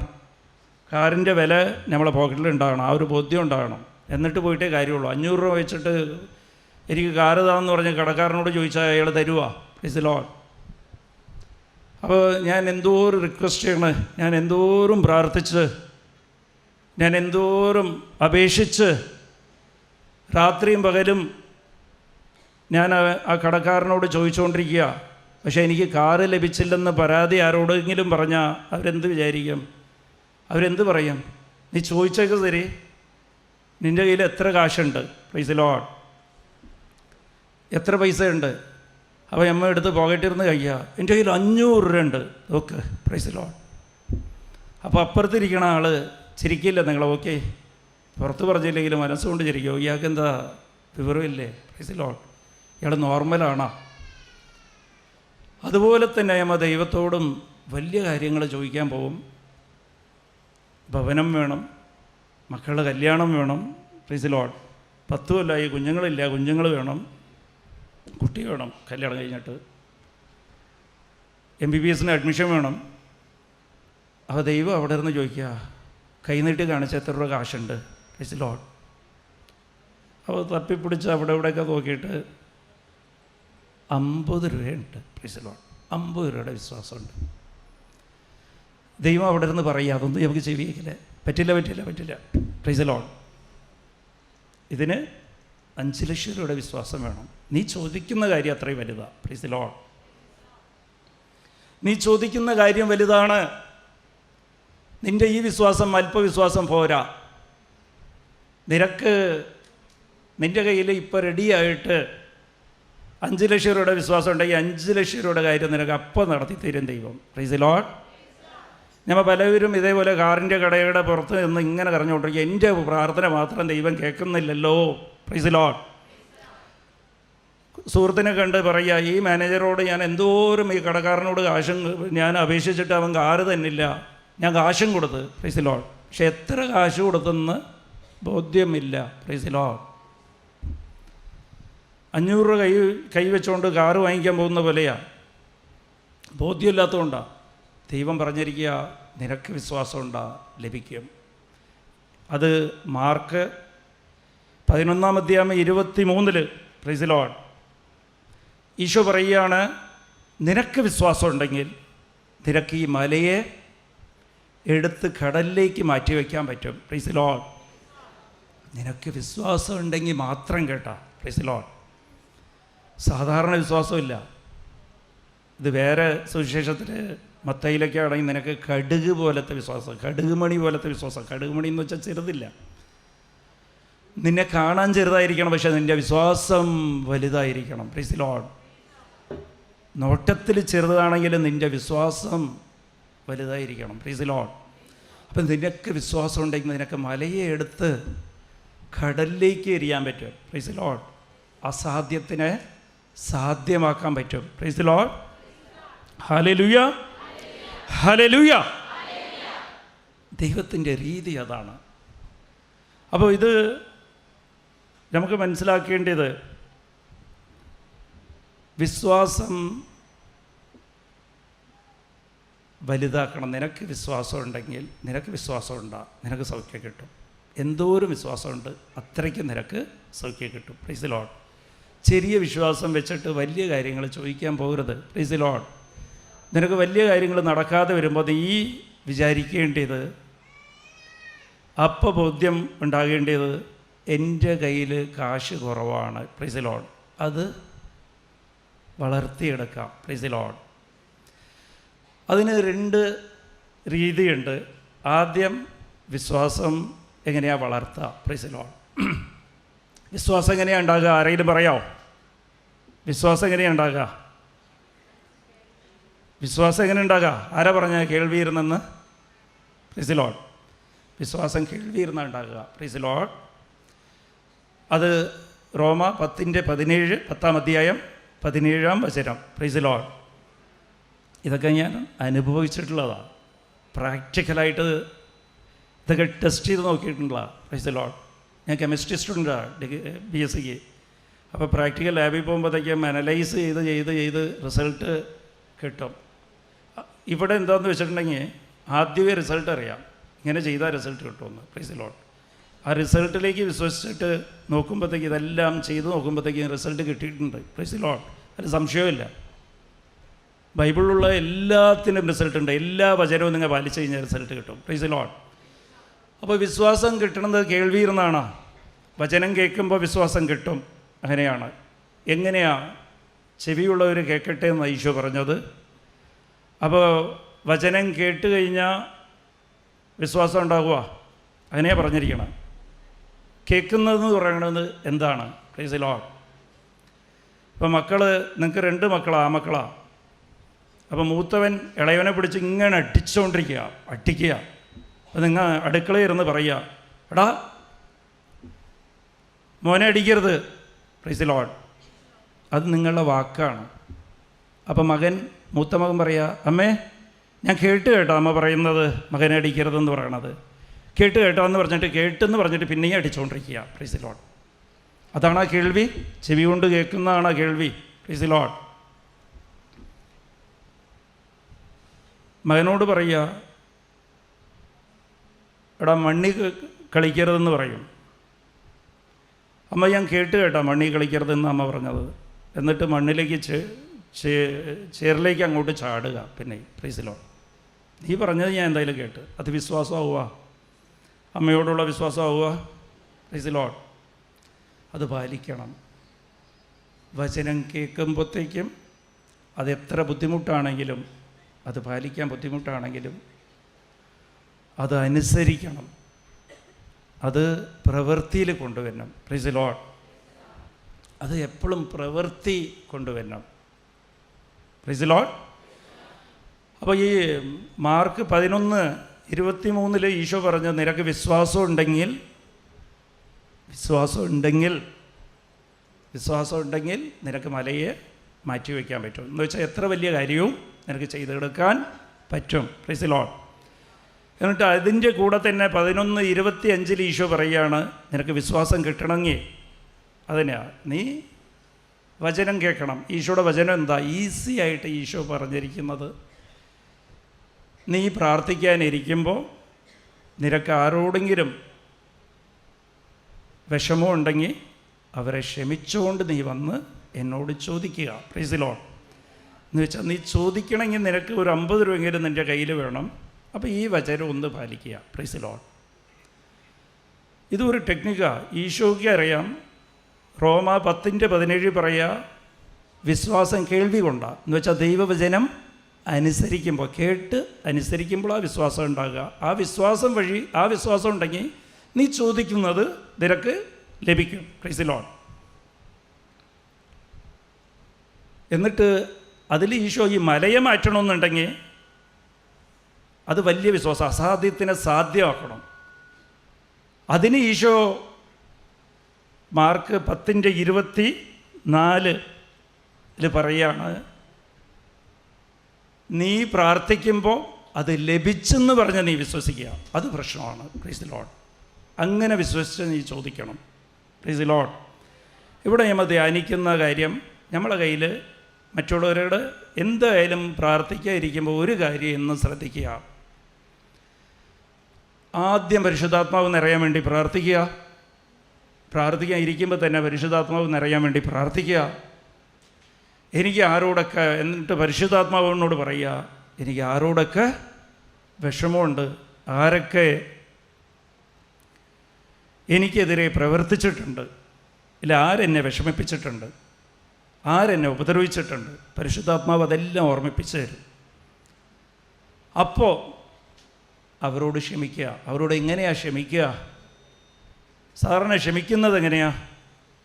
കാറിൻ്റെ വില നമ്മളെ പോക്കറ്റിൽ ഉണ്ടാകണം, ആ ഒരു ബോധ്യം ഉണ്ടാകണം. എന്നിട്ട് പോയിട്ടേ കാര്യമുള്ളൂ. 500 രൂപ വെച്ചിട്ട് എനിക്ക് കാറ് താന്ന് പറഞ്ഞ് കടക്കാരനോട് ചോദിച്ചാൽ അയാൾ തരുവാ? Price the Lord. അപ്പോൾ ഞാൻ എന്തോരം റിക്വസ്റ്റ് ചെയ്യണം, ഞാൻ എന്തോരം പ്രാർത്ഥിച്ച്, ഞാൻ എന്തോരം അപേക്ഷിച്ച്, രാത്രിയും പകലും ഞാൻ ആ കടക്കാരനോട് ചോദിച്ചുകൊണ്ടിരിക്കുക. പക്ഷേ എനിക്ക് കാറ് ലഭിച്ചില്ലെന്ന് പരാതി ആരോടെങ്കിലും പറഞ്ഞാൽ അവരെന്ത് വിചാരിക്കും? അവരെന്ത് പറയും? നീ ചോദിച്ചേക്ക് തരി, നിൻ്റെ കയ്യിൽ എത്ര കാശുണ്ട്? Price the Lord. എത്ര പൈസയുണ്ട്? അപ്പോൾ അമ്മ എടുത്ത് പോക്കറ്റിരുന്ന് കഴിയുക, എൻ്റെ കയ്യിൽ 500 രൂപ ഉണ്ട്, ഓക്കെ. Price the Lord. അപ്പോൾ അപ്പുറത്തിരിക്കണ ആൾ ചിരിക്കില്ല നിങ്ങൾ, ഓക്കെ, പുറത്ത് പറഞ്ഞില്ലെങ്കിലും മനസ്സുകൊണ്ട് ചിരിക്കും. ഇയാൾക്ക് എന്താ വിവരമില്ലേ? Price the Lord. ഇയാൾ നോർമലാണോ? അതുപോലെ തന്നെ അമ്മ ദൈവത്തോടും വലിയ കാര്യങ്ങൾ ചോദിക്കാൻ പോകും. ഭവനം വേണം, മക്കളുടെ കല്യാണം വേണം. Price the Lord. 10 കൊല്ലമായി കുഞ്ഞുങ്ങളില്ല, കുഞ്ഞുങ്ങൾ വേണം, കുട്ടി വേണം കല്യാണം കഴിഞ്ഞിട്ട്, MBBS അഡ്മിഷൻ വേണം. അപ്പോൾ ദൈവം അവിടെ നിന്ന് ചോദിക്കുക, കൈനീട്ടി കാണിച്ച എത്ര രൂപ കാശുണ്ട്? Price the Lord. അപ്പോൾ തപ്പിപ്പിടിച്ച് അവിടെ ഇവിടെയൊക്കെ നോക്കിയിട്ട് 50 രൂപയുണ്ട്. Price the Lord. 50 രൂപയുടെ വിശ്വാസമുണ്ട്. ദൈവം അവിടെ നിന്ന് പറയുക, അതൊന്നും നമുക്ക് ചെവിയേക്കില്ല, പറ്റില്ല. Price the Lord. ഇതിന് 5 ലക്ഷം രൂപയുടെ വിശ്വാസം വേണം. നീ ചോദിക്കുന്ന കാര്യം അത്രയും വലുതാണ്. Price the Lord. നീ ചോദിക്കുന്ന കാര്യം വലുതാണ്. നിൻ്റെ ഈ വിശ്വാസം അല്പവിശ്വാസം പോരാ. നിനക്ക് നിൻ്റെ കയ്യിൽ ഇപ്പോൾ റെഡിയായിട്ട് 5 ലക്ഷം രൂപയുടെ വിശ്വാസം ഉണ്ടെങ്കിൽ 5 ലക്ഷം രൂപയുടെ കാര്യം നിനക്ക് അപ്പം നടത്തി തരും ദൈവം. Price the Lord. ഞങ്ങൾ പലവരും ഇതേപോലെ കാറിൻ്റെ കടയുടെ പുറത്ത് നിന്ന് ഇങ്ങനെ കറഞ്ഞുകൊണ്ടിരിക്കുക, എൻ്റെ പ്രാർത്ഥന മാത്രം ദൈവം കേൾക്കുന്നില്ലല്ലോ. Praise the Lord. സുഹൃത്തിനെ കണ്ട് പറയുക, ഈ മാനേജറോട് ഞാൻ എന്തോരം ഈ കടക്കാരനോട് കാശും ഞാൻ അപേക്ഷിച്ചിട്ട് അവൻ കാറ് തന്നില്ല, ഞാൻ കാശും കൊടുത്ത്. Price the Lord. പക്ഷെ എത്ര കാശ് കൊടുത്തെന്ന് ബോധ്യമില്ല. Price the Lord. 500 രൂപ കൈവച്ചുകൊണ്ട് കാറ് വാങ്ങിക്കാൻ പോകുന്ന പോലെയാണ്. ബോധ്യമില്ലാത്തതുകൊണ്ടാണ്. ദൈവം പറഞ്ഞിരിക്കുക, നിനക്ക് വിശ്വാസമുണ്ടാ, ലഭിക്കും. അത് Mark 11:23 praise the Lord. Isho പറയുകയാണ്, നിനക്ക് വിശ്വാസം ഉണ്ടെങ്കിൽ നിനക്ക് ഈ മലയെ എടുത്ത് കടലിലേക്ക് മാറ്റി വയ്ക്കാൻ പറ്റും. Praise the Lord. നിനക്ക് വിശ്വാസം ഉണ്ടെങ്കിൽ മാത്രം കേട്ടാ. Price the Lord. സാധാരണ വിശ്വാസമില്ല. ഇത് വേറെ സുവിശേഷത്തിൽ മത്തയിലൊക്കെ ആണെങ്കിൽ നിനക്ക് കടുക് പോലത്തെ വിശ്വാസം, കടുകുമണി പോലത്തെ വിശ്വാസം. കടുകുമണി എന്ന് വെച്ചാൽ ചെറുതില്ല. നിന്നെ കാണാൻ ചെറുതായിരിക്കണം, പക്ഷെ നിൻ്റെ വിശ്വാസം വലുതായിരിക്കണം. Price the Lord. നോട്ടത്തിൽ ചെറുതാണെങ്കിലും നിൻ്റെ വിശ്വാസം വലുതായിരിക്കണം. Price the Lord. അപ്പം നിനക്ക് വിശ്വാസം ഉണ്ടെങ്കിൽ നിനക്ക് മലയെ എടുത്ത് കടലിലേക്ക് എറിയാൻ പറ്റും. Praise the Lord. അസാധ്യത്തിനെ സാധ്യമാക്കാൻ പറ്റും. Praise the Lord. Hallelujah, hallelujah. ദൈവത്തിൻ്റെ രീതി അതാണ്. അപ്പോൾ ഇത് നമുക്ക് മനസ്സിലാക്കേണ്ടത്, വിശ്വാസം വലുതാക്കണം. നിനക്ക് വിശ്വാസം ഉണ്ടെങ്കിൽ നിനക്ക് വിശ്വാസം ഉണ്ടാ, നിനക്ക് സൗഖ്യം കിട്ടും. എന്തോരം വിശ്വാസമുണ്ട് അത്രയ്ക്ക് നിനക്ക് സൗഖ്യം കിട്ടും. Price the Lord. ചെറിയ വിശ്വാസം വെച്ചിട്ട് വലിയ കാര്യങ്ങൾ ചോദിക്കാൻ പോകരുത്. Price the Lord. നിനക്ക് വലിയ കാര്യങ്ങൾ നടക്കാതെ വരുമ്പോൾ നീ വിചാരിക്കേണ്ടത്, അപ്പോൾ ബോധ്യം ഉണ്ടാകേണ്ടത്, എൻ്റെ കയ്യിൽ കാശ് കുറവാണ്. Price the Lord. അത് വളർത്തിയെടുക്കാം. Price the Lord. അതിന് 2 രീതിയുണ്ട്. ആദ്യം വിശ്വാസം എങ്ങനെയാണ് വളർത്തുക? Price the Lord. വിശ്വാസം എങ്ങനെയാണ് ഉണ്ടാകുക? ആരെങ്കിലും പറയാമോ? വിശ്വാസം എങ്ങനെയാണ് ഉണ്ടാകുക? വിശ്വാസം എങ്ങനെ ഉണ്ടാകുക? ആരാ പറഞ്ഞ കേൾവിയിരുന്നെന്ന്? Price the Lord. വിശ്വാസം കേൾവിയിരുന്ന ഉണ്ടാകുക. Praise the Lord. അത് റോമ 10:17 10-ാം അധ്യായം 17-ാം വചനം. Praise the Lord. ഇതൊക്കെ ഞാൻ അനുഭവിച്ചിട്ടുള്ളതാണ്. പ്രാക്ടിക്കലായിട്ട് ഇതൊക്കെ ടെസ്റ്റ് ചെയ്ത് നോക്കിയിട്ടുള്ളതാണ്. Praise the Lord. ഞാൻ കെമിസ്ട്രി സ്റ്റുഡൻ്റാണ് BSc. അപ്പോൾ പ്രാക്ടിക്കൽ ലാബിൽ പോകുമ്പോഴത്തേക്കും അനലൈസ് ചെയ്ത് റിസൾട്ട് കിട്ടും. ഇവിടെ എന്താണെന്ന് വെച്ചിട്ടുണ്ടെങ്കിൽ ആദ്യമേ റിസൾട്ട് അറിയാം, ഇങ്ങനെ ചെയ്താൽ റിസൾട്ട് കിട്ടുമെന്ന്. Price the Lord. ആ റിസൾട്ടിലേക്ക് വിശ്വസിച്ചിട്ട് നോക്കുമ്പോഴത്തേക്ക് ഇതെല്ലാം ചെയ്ത് നോക്കുമ്പോഴത്തേക്കും റിസൾട്ട് കിട്ടിയിട്ടുണ്ട്. Price the Lord. അതിന് സംശയമില്ല. ബൈബിളിലുള്ള എല്ലാത്തിനും റിസൾട്ട് ഉണ്ട്. എല്ലാ വചനവും നിങ്ങൾ പാലിച്ചു കഴിഞ്ഞാൽ റിസൾട്ട് കിട്ടും. Price the Lord. അപ്പോൾ വിശ്വാസം കിട്ടണത് കേൾവിയിൽ നിന്നാണ്. വചനം കേൾക്കുമ്പോൾ വിശ്വാസം കിട്ടും. അങ്ങനെയാണ്. എങ്ങനെയാണ്? ചെവിയുള്ളവർ കേൾക്കട്ടെ എന്ന് ഈശോ പറഞ്ഞത്. അപ്പോൾ വചനം കേട്ട് കഴിഞ്ഞാൽ വിശ്വാസം ഉണ്ടാകുക. അങ്ങനെയാണ് പറഞ്ഞിരിക്കണം. കേൾക്കുന്നതെന്ന് പറയുന്നത് എന്താണ്? Price the Lord. ഇപ്പോൾ നിങ്ങൾക്ക് 2 മക്കളാണ്, ആമക്കളാണ്. അപ്പോൾ മൂത്തവൻ ഇളയവനെ പിടിച്ച് ഇങ്ങനെ അടിക്കുക. അപ്പോൾ നിങ്ങൾ അടുക്കളയിൽ ഇരുന്ന് പറയുക, എടാ മോനെ അടിക്കരുത്. Praise the Lord. അത് നിങ്ങളുടെ വാക്കാണ്. അപ്പോൾ മൂത്ത മകൻ പറയുക, അമ്മേ ഞാൻ കേട്ടോ അമ്മ പറയുന്നത് മകനെ അടിക്കരുതെന്ന് പറയണത്. കേട്ടോ എന്ന് പറഞ്ഞിട്ട് പിന്നെയും അടിച്ചുകൊണ്ടിരിക്കുക. Price the Lord. അതാണ് ആ കേൾവി. ചെവി കൊണ്ട് കേൾക്കുന്നതാണ് ആ കേൾവി. Price the Lord. മകനോട് പറയുക, എടാ മണ്ണി കളിക്കരുതെന്ന് പറയും. അമ്മ ഞാൻ കേട്ടോ മണ്ണി കളിക്കരുതെന്ന് അമ്മ പറഞ്ഞത്. എന്നിട്ട് മണ്ണിലേക്ക് ചേറിലേക്ക് അങ്ങോട്ട് ചാടുക. പിന്നെ പ്രൈസ് ദി ലോർഡ്. നീ പറഞ്ഞത് ഞാൻ എന്തായാലും കേട്ട്. അത് വിശ്വാസമാവുക, അമ്മയോടുള്ള വിശ്വാസമാവുക. Price the Lord. അത് പാലിക്കണം. വചനം കേൾക്കുമ്പോഴത്തേക്കും അതെത്ര ബുദ്ധിമുട്ടാണെങ്കിലും, അത് പാലിക്കാൻ ബുദ്ധിമുട്ടാണെങ്കിലും അത് അനുസരിക്കണം. അത് പ്രവൃത്തിയിൽ കൊണ്ടുവരണം. Price the Lord. അത് എപ്പോഴും പ്രവൃത്തി കൊണ്ടുവരണം. Price the Lord. അപ്പോൾ ഈ മാർക്ക് 11:23 ഈശോ പറഞ്ഞ നിനക്ക് വിശ്വാസം ഉണ്ടെങ്കിൽ നിനക്ക് മലയെ മാറ്റിവെക്കാൻ പറ്റും. എന്ന് വെച്ചാൽ എത്ര വലിയ കാര്യവും നിനക്ക് ചെയ്തെടുക്കാൻ പറ്റും. Praise the Lord. എന്നിട്ട് അതിൻ്റെ കൂടെ തന്നെ 11:25 ഈശോ പറയുകയാണ്, നിനക്ക് വിശ്വാസം കിട്ടണമെങ്കിൽ അതിനാ നീ വചനം കേൾക്കണം. ഈശോയുടെ വചനം എന്താ? ഈസി ആയിട്ട് ഈശോ പറഞ്ഞിരിക്കുന്നത്, നീ പ്രാർത്ഥിക്കാനിരിക്കുമ്പോൾ നിനക്ക് ആരോടെങ്കിലും വിഷമം ഉണ്ടെങ്കിൽ അവരെ ക്ഷമിച്ചുകൊണ്ട് നീ വന്ന് എന്നോട് ചോദിക്കുക. Price the Lord. എന്ന് വെച്ചാൽ നീ ചോദിക്കണമെങ്കിൽ നിനക്ക് ഒരു 50 രൂപയെങ്കിലും നിൻ്റെ കയ്യിൽ വേണം. അപ്പോൾ ഈ വചനം ഒന്ന് പാലിക്കുക. Price the Lord. ഇതൊരു ടെക്നിക്കാണ്. ഈശോയ്ക്ക് അറിയാം. റോമ 10:17 പറയുക, വിശ്വാസം കേൾവി കൊണ്ടാണ്. എന്ന് വെച്ചാൽ ദൈവവചനം അനുസരിക്കുമ്പോൾ, കേട്ട് അനുസരിക്കുമ്പോൾ ആ വിശ്വാസം ഉണ്ടാകുക. ആ വിശ്വാസം വഴി, ആ വിശ്വാസം ഉണ്ടെങ്കിൽ നീ ചോദിക്കുന്നത് നിനക്ക് ലഭിക്കും. Price the Lord. എന്നിട്ട് അതിൽ ഈശോ ഈ മലയെ മാറ്റണമെന്നുണ്ടെങ്കിൽ അത് വലിയ വിശ്വാസം, അസാധ്യത്തിനെ സാധ്യമാക്കണം. അതിന് ഈശോ മാർക്ക് 10:24 പറയുകയാണ്, നീ പ്രാർത്ഥിക്കുമ്പോൾ അത് ലഭിച്ചെന്ന് പറഞ്ഞ് നീ വിശ്വസിക്കുക. അത് പ്രശ്നമാണ്. Price the Lord. അങ്ങനെ വിശ്വസിച്ച് നീ ചോദിക്കണം. Price the Lord. ഇവിടെ നമ്മൾ ധ്യാനിക്കുന്ന കാര്യം, നമ്മളെ കയ്യിൽ മറ്റുള്ളവരോട് എന്തായാലും പ്രാർത്ഥിക്കാതിരിക്കുമ്പോൾ ഒരു കാര്യം എന്നും ശ്രദ്ധിക്കുക. ആദ്യം പരിശുദ്ധാത്മാവ് നിറയാൻ വേണ്ടി പ്രാർത്ഥിക്കാൻ ഇരിക്കുമ്പോൾ തന്നെ പരിശുദ്ധാത്മാവ് നിറയാൻ വേണ്ടി പ്രാർത്ഥിക്കുക. എനിക്ക് ആരോടൊക്കെ, എന്നിട്ട് പരിശുദ്ധാത്മാവിനോട് പറയുക, എനിക്ക് ആരോടൊക്കെ വിഷമമുണ്ട്, ആരൊക്കെ എനിക്കെതിരെ പ്രവർത്തിച്ചിട്ടുണ്ട്, ഇല്ല ആരെന്നെ വിഷമിപ്പിച്ചിട്ടുണ്ട്, ആരെന്നെ ഉപദ്രവിച്ചിട്ടുണ്ട്, പരിശുദ്ധാത്മാവ് അതെല്ലാം ഓർമ്മിപ്പിച്ചു തരും. അപ്പോൾ അവരോട് ക്ഷമിക്കുക. അവരോട് എങ്ങനെയാണ് ക്ഷമിക്കുക? സാധാരണ ക്ഷമിക്കുന്നത് എങ്ങനെയാണ്?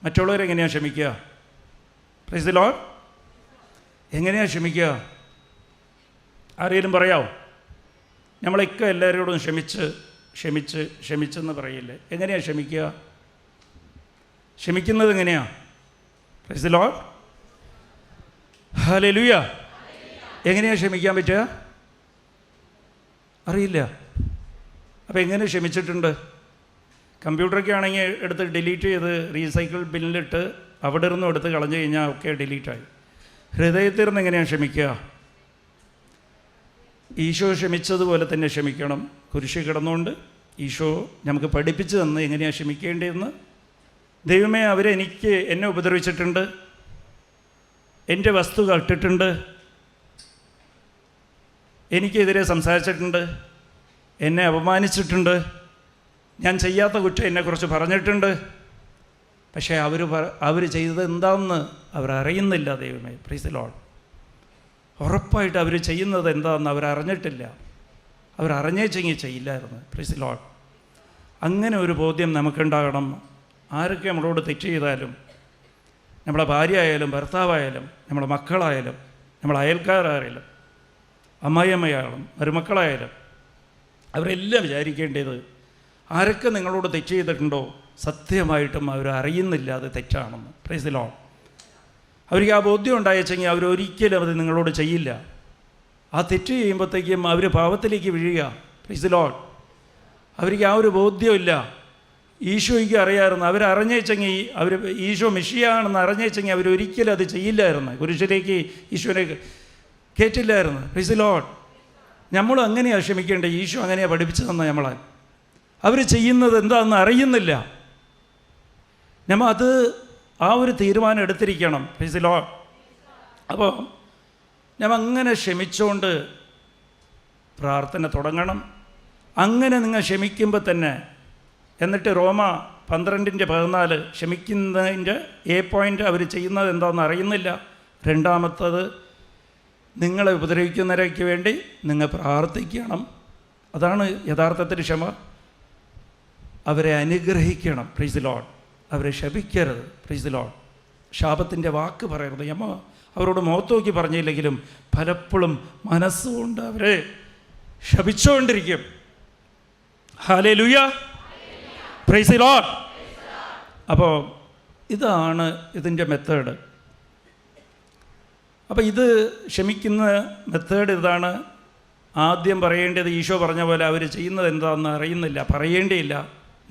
മറ്റുള്ളവരെങ്ങനെയാണ് ക്ഷമിക്കുക? Price the Lord. എങ്ങനെയാണ് ക്ഷമിക്കുക? ആരെങ്കിലും പറയാമോ? നമ്മളൊക്കെ എല്ലാവരോടും ക്ഷമിച്ചെന്ന് പറയില്ലേ? എങ്ങനെയാണ് ക്ഷമിക്കുക? ക്ഷമിക്കുന്നത് എങ്ങനെയാണ്? Price the Lord. ഹല്ലേലൂയ. എങ്ങനെയാണ് ക്ഷമിക്കാൻ പറ്റുക? അറിയില്ല. അപ്പോൾ എങ്ങനെ ക്ഷമിച്ചിട്ടുണ്ട്? കമ്പ്യൂട്ടറൊക്കെ ആണെങ്കിൽ എടുത്ത് ഡിലീറ്റ് ചെയ്ത് റീസൈക്കിൾ ബിന്നിലിട്ട് അവിടെ ഇരുന്നും എടുത്ത് കളഞ്ഞു കഴിഞ്ഞാൽ ഒക്കെ ഡിലീറ്റായി. ഹൃദയത്തിൽ നിന്ന് എങ്ങനെയാണ് ക്ഷമിക്കുക? ഈശോ ക്ഷമിച്ചതുപോലെ തന്നെ ക്ഷമിക്കണം. കുരിശിൽ കിടന്നുകൊണ്ട് ഈശോ നമുക്ക് പഠിപ്പിച്ചു തന്ന് എങ്ങനെയാണ് ക്ഷമിക്കേണ്ടതെന്ന്. ദൈവമേ, എന്നെ ഉപദ്രവിച്ചിട്ടുണ്ട്, എൻ്റെ വസ്തു കട്ടിട്ടുണ്ട്, എനിക്കെതിരെ സംസാരിച്ചിട്ടുണ്ട്, എന്നെ അപമാനിച്ചിട്ടുണ്ട്, ഞാൻ ചെയ്യാത്ത കുറ്റം എന്നെക്കുറിച്ച് പറഞ്ഞിട്ടുണ്ട്. പക്ഷേ അവർ ചെയ്തത് എന്താണെന്ന് അവരറിയുന്നില്ല. ദൈവമേ, പ്രൈസ് ദി ലോർഡ്. ഉറപ്പായിട്ട് അവർ ചെയ്യുന്നത് എന്താണെന്ന് അവരറിഞ്ഞിട്ടില്ല. അവരറിഞ്ഞേച്ചെങ്കിൽ ചെയ്യില്ലായിരുന്നു. Praise the Lord. അങ്ങനെ ഒരു ബോധ്യം നമുക്കുണ്ടാകണം. ആരൊക്കെ നമ്മളോട് തെറ്റ് ചെയ്താലും, നമ്മളെ ഭാര്യ ആയാലും ഭർത്താവായാലും നമ്മളെ മക്കളായാലും നമ്മളെ അയൽക്കാരായാലും അമ്മായിയമ്മയായാലും മരുമക്കളായാലും, അവരെല്ലാം വിചാരിക്കേണ്ടത് ആരൊക്കെ നിങ്ങളോട് തെറ്റ് ചെയ്തിട്ടുണ്ടോ സത്യമായിട്ടും അവരറിയുന്നില്ല അത് തെറ്റാണെന്ന്. Price the Lord. അവർക്ക് ആ ബോധ്യം ഉണ്ടായെച്ചെങ്കിൽ അവരൊരിക്കലും അത് നിങ്ങളോട് ചെയ്യില്ല. ആ തെറ്റ് ചെയ്യുമ്പോഴത്തേക്കും അവർ പാപത്തിലേക്ക് വീഴുക. Price the Lord. അവർക്ക് ആ ഒരു ബോധ്യമില്ല. ഈശോയ്ക്ക് അറിയാമായിരുന്നു. അവരറിഞ്ഞേച്ചെങ്കിൽ ഈശോ മെഷിയാണെന്ന് അറിഞ്ഞേച്ചെങ്കിൽ അവരൊരിക്കലും അത് ചെയ്യില്ലായിരുന്നു. കുരിശിലേക്ക് ഈശോനെ കയറ്റില്ലായിരുന്നു. Praise the Lord. നമ്മളും അങ്ങനെയാണ് ക്ഷമിക്കേണ്ടത്. ഈശോ അങ്ങനെയാണ് പഠിപ്പിച്ചു തന്ന നമ്മളെ. അവർ ചെയ്യുന്നത് എന്താണെന്ന് അറിയുന്നില്ല. അത് ആ ഒരു തീരുമാനം എടുത്തിരിക്കണം. Price the Lord. അപ്പോൾ അങ്ങനെ ക്ഷമിച്ചുകൊണ്ട് പ്രാർത്ഥന തുടങ്ങണം. അങ്ങനെ നിങ്ങൾ ക്ഷമിക്കുമ്പോൾ തന്നെ, എന്നിട്ട് റോമ 12:14 ക്ഷമിക്കുന്നതിൻ്റെ പോയിൻ്റ് അവർ ചെയ്യുന്നത് എന്താണെന്ന് അറിയുന്നില്ല. രണ്ടാമത്തത്, നിങ്ങളെ ഉപദ്രവിക്കുന്നവരേക്ക് വേണ്ടി നിങ്ങൾ പ്രാർത്ഥിക്കണം. അതാണ് യഥാർത്ഥത്തിൽ ക്ഷമ. അവരെ അനുഗ്രഹിക്കണം. Praise the Lord. അവരെ ശപിക്കരുത്. Praise the Lord. ശാപത്തിൻ്റെ വാക്ക് പറയരുത്. അവരോട് മുഖത്ത് നോക്കി പറഞ്ഞില്ലെങ്കിലും പലപ്പോഴും മനസ്സുകൊണ്ട് അവരെ ശപിച്ചുകൊണ്ടിരിക്കും. Hallelujah, praise the Lord. അപ്പോൾ ഇതാണ് ഇതിൻ്റെ മെത്തേഡ്. അപ്പോൾ ഇത് ക്ഷമിക്കുന്ന മെത്തേഡ് ഇതാണ്. ആദ്യം പറയേണ്ടത് ഈശോ പറഞ്ഞ പോലെ അവർ ചെയ്യുന്നത് എന്താണെന്ന് അറിയുന്നില്ല, പറയേണ്ടിയില്ല.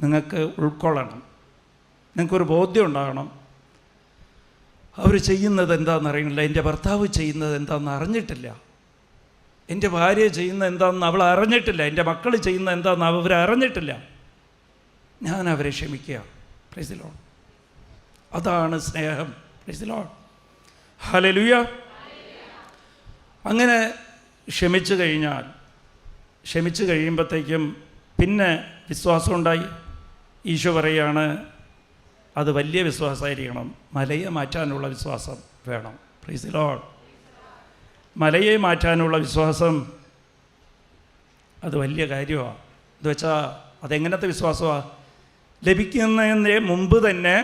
നിങ്ങൾക്ക് ഉൾക്കൊള്ളണം. നിങ്ങൾക്കൊരു ബോധ്യം ഉണ്ടാകണം. അവർ ചെയ്യുന്നത് എന്താണെന്ന് അറിയണില്ല. എൻ്റെ ഭർത്താവ് ചെയ്യുന്നത് എന്താണെന്ന് അറിഞ്ഞിട്ടില്ല, എൻ്റെ ഭാര്യ ചെയ്യുന്നത് എന്താണെന്ന് അവൾ അറിഞ്ഞിട്ടില്ല, എൻ്റെ മക്കൾ ചെയ്യുന്നത് എന്താണെന്ന് അവർ അറിഞ്ഞിട്ടില്ല. ഞാൻ അവരെ ക്ഷമിക്കുക. Price the Lord. അതാണ് സ്നേഹം. Price the Lord. ഹല്ലേലൂയ. അങ്ങനെ ക്ഷമിച്ചു കഴിയുമ്പോഴത്തേക്കും പിന്നെ വിശ്വാസം ഉണ്ടായി. ഈശോ പറയുകയാണ്, അത് വലിയ വിശ്വാസമായിരിക്കണം. മലയെ മാറ്റാനുള്ള വിശ്വാസം വേണം. Price the Lord. മലയെ മാറ്റാനുള്ള വിശ്വാസം അത് വലിയ കാര്യമാണ്. എന്ന് വെച്ചാൽ അതെങ്ങനത്തെ വിശ്വാസമാണ്? ലഭിക്കുന്നതിന് മുമ്പ് തന്നെ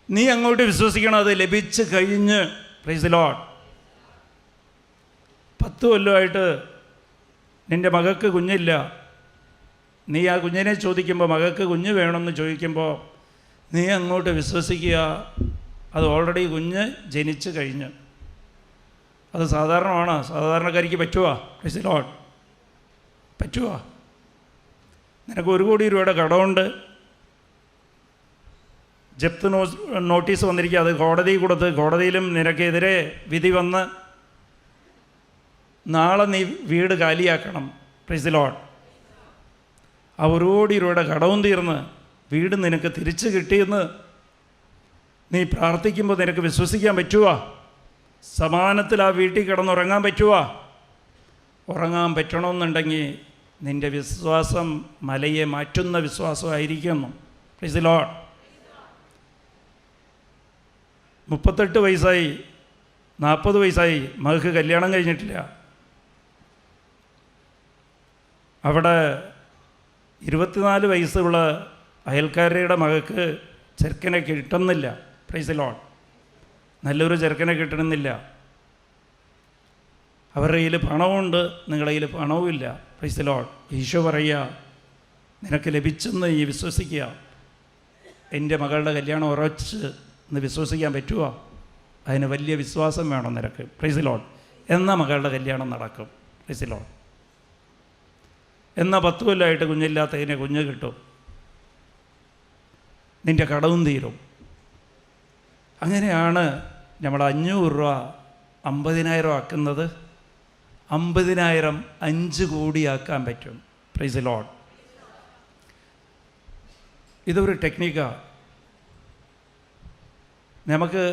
നീ അങ്ങോട്ട് വിശ്വസിക്കണം അത് ലഭിച്ച് കഴിഞ്ഞ്. Price the Lord. 10 കൊല്ലമായിട്ട് നിൻ്റെ മകൾക്ക് കുഞ്ഞില്ല. നീ ആ കുഞ്ഞിനെ ചോദിക്കുമ്പോൾ, മകൾക്ക് കുഞ്ഞ് വേണമെന്ന് ചോദിക്കുമ്പോൾ നീ അങ്ങോട്ട് വിശ്വസിക്കുക അത് ഓൾറെഡി കുഞ്ഞ് ജനിച്ച് കഴിഞ്ഞ്. അത് സാധാരണമാണോ? സാധാരണക്കാരിക്ക് പറ്റുമോ? Price the Lord. പറ്റുമോ? നിനക്ക് 1 കോടി രൂപയുടെ കടമുണ്ട്, ജപ്തി നോട്ടീസ് വന്നിരിക്കുക, അത് കോടതി കൊടുത്ത് കോടതിയിലും നിനക്കെതിരെ വിധി വന്ന് നാളെ നീ വീട് കാലിയാക്കണം. Price the Lord. ആ 1 കോടി രൂപയുടെ കടവും തീർന്ന് വീട് നിനക്ക് തിരിച്ച് കിട്ടിയെന്ന് നീ പ്രാർത്ഥിക്കുമ്പോൾ നിനക്ക് വിശ്വസിക്കാൻ പറ്റുമോ? സമാനത്തിൽ ആ വീട്ടിൽ കിടന്നുറങ്ങാൻ പറ്റുമോ? ഉറങ്ങാൻ പറ്റണമെന്നുണ്ടെങ്കിൽ നിൻ്റെ വിശ്വാസം മലയെ മാറ്റുന്ന വിശ്വാസമായിരിക്കുന്നു. Price the Lord. 38 വയസ്സായി, 40 വയസ്സായി, മകൾക്ക് കല്യാണം കഴിഞ്ഞിട്ടില്ല. അവിടെ 24 വയസ്സുള്ള അയൽക്കാരുടെ മകൾക്ക് ചെറുക്കനെ കിട്ടുന്നില്ല. Praise the Lord. നല്ലൊരു ചെറുക്കനെ കിട്ടണമെന്നില്ല. അവരുടെ കയ്യിൽ പണമുണ്ട്, നിങ്ങളുടെ കയ്യിൽ പണവുമില്ല. Praise the Lord. ഈശോ പറയുക, നിനക്ക് ലഭിച്ചെന്ന് ഈ വിശ്വസിക്കുക. എൻ്റെ മകളുടെ കല്യാണം ഉറച്ച് എന്ന് വിശ്വസിക്കാൻ പറ്റുമോ? അതിന് വലിയ വിശ്വാസം വേണം നിനക്ക്. Price the Lord. എന്ന മകളുടെ കല്യാണം നടക്കും. Price the Lord. എന്നാൽ 10 കൊല്ലമായിട്ട് കുഞ്ഞില്ലാത്തതിനെ കുഞ്ഞ് കിട്ടും, നിൻ്റെ കടവും തീരും. അങ്ങനെയാണ് നമ്മൾ 500 രൂപ 50,000 ആക്കുന്നത്. 50,000 5 കോടിയാക്കാൻ പറ്റും. Praise the Lord. ഇതൊരു ടെക്നിക്കാണ്. നമുക്ക്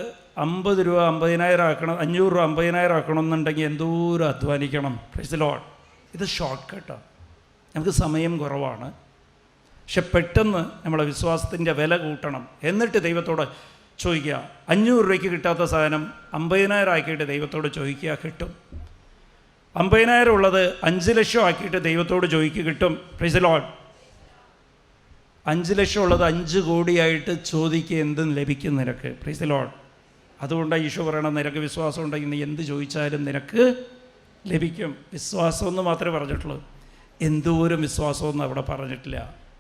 50 രൂപ 50,000 ആക്കണം, 500 രൂപ 50,000 ആക്കണമെന്നുണ്ടെങ്കിൽ എന്തോരം അധ്വാനിക്കണം. Praise the Lord. ഇത് ഷോർട്ട് കട്ടാണ്. നമുക്ക് സമയം കുറവാണ്. പക്ഷെ പെട്ടെന്ന് നമ്മളെ വിശ്വാസത്തിൻ്റെ വില കൂട്ടണം. എന്നിട്ട് ദൈവത്തോട് ചോദിക്കുക. 500 രൂപയ്ക്ക് കിട്ടാത്ത സാധനം 50,000 ആക്കിയിട്ട് ദൈവത്തോട് ചോദിക്കുക, കിട്ടും. 50,000 ഉള്ളത് 5 ലക്ഷം ആക്കിയിട്ട് ദൈവത്തോട് ചോദിക്കുക, കിട്ടും. Price the Lord. 5 ലക്ഷം ഉള്ളത് 5 കോടിയായിട്ട് ചോദിക്കുക, എന്തും ലഭിക്കും നിനക്ക്. Price the Lord. അതുകൊണ്ടാണ് ഈശോ പറയണം, നിനക്ക് വിശ്വാസം ഉണ്ടെങ്കിൽ നീ എന്ത് ചോദിച്ചാലും നിനക്ക് ലഭിക്കും. വിശ്വാസമെന്ന് മാത്രമേ പറഞ്ഞിട്ടുള്ളൂ, എന്തോരം വിശ്വാസമൊന്നും അവിടെ പറഞ്ഞിട്ടില്ല.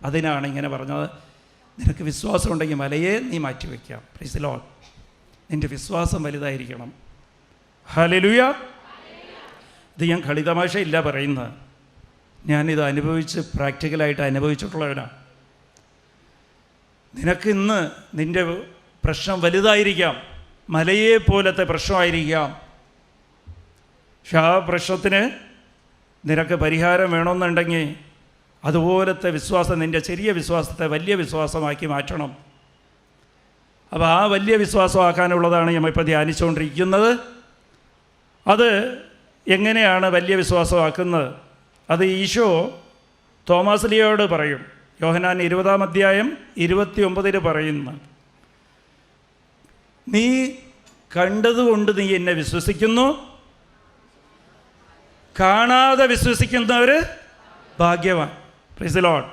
അതിനാണ് ഇങ്ങനെ പറഞ്ഞത്, നിനക്ക് വിശ്വാസം ഉണ്ടെങ്കിൽ മലയെ നീ മാറ്റിവെക്കാം. Price the Lord. നിൻ്റെ വിശ്വാസം വലുതായിരിക്കണം. ഹല്ലേലൂയ. ഇത് ഞാൻ കളിതമാശയില്ല പറയുന്നത്, ഞാനിത് അനുഭവിച്ച് പ്രാക്ടിക്കലായിട്ട് അനുഭവിച്ചിട്ടുള്ളവനാണ്. നിനക്കിന്ന് നിൻ്റെ പ്രശ്നം വലുതായിരിക്കാം, മലയെ പോലത്തെ പ്രശ്നമായിരിക്കാം. പക്ഷെ ആ പ്രശ്നത്തിന് നിനക്ക് പരിഹാരം വേണമെന്നുണ്ടെങ്കിൽ അതുപോലത്തെ വിശ്വാസം, നിൻ്റെ ചെറിയ വിശ്വാസത്തെ വലിയ വിശ്വാസമാക്കി മാറ്റണം. അപ്പോൾ ആ വലിയ വിശ്വാസമാക്കാനുള്ളതാണ് നമ്മളിപ്പോൾ ധ്യാനിച്ചുകൊണ്ടിരിക്കുന്നത്. അത് എങ്ങനെയാണ് വലിയ വിശ്വാസമാക്കുന്നത്? അത് ഈശോ തോമാസ്ലിയോട് പറയും. യോഹന്നാൻ 20-ാം അധ്യായം 29 പറയുന്നു, നീ കണ്ടതുകൊണ്ട് നീ എന്നെ വിശ്വസിക്കുന്നു, കാണാതെ വിശ്വസിക്കുന്നവർ ഭാഗ്യവാൻ. Price the Lord.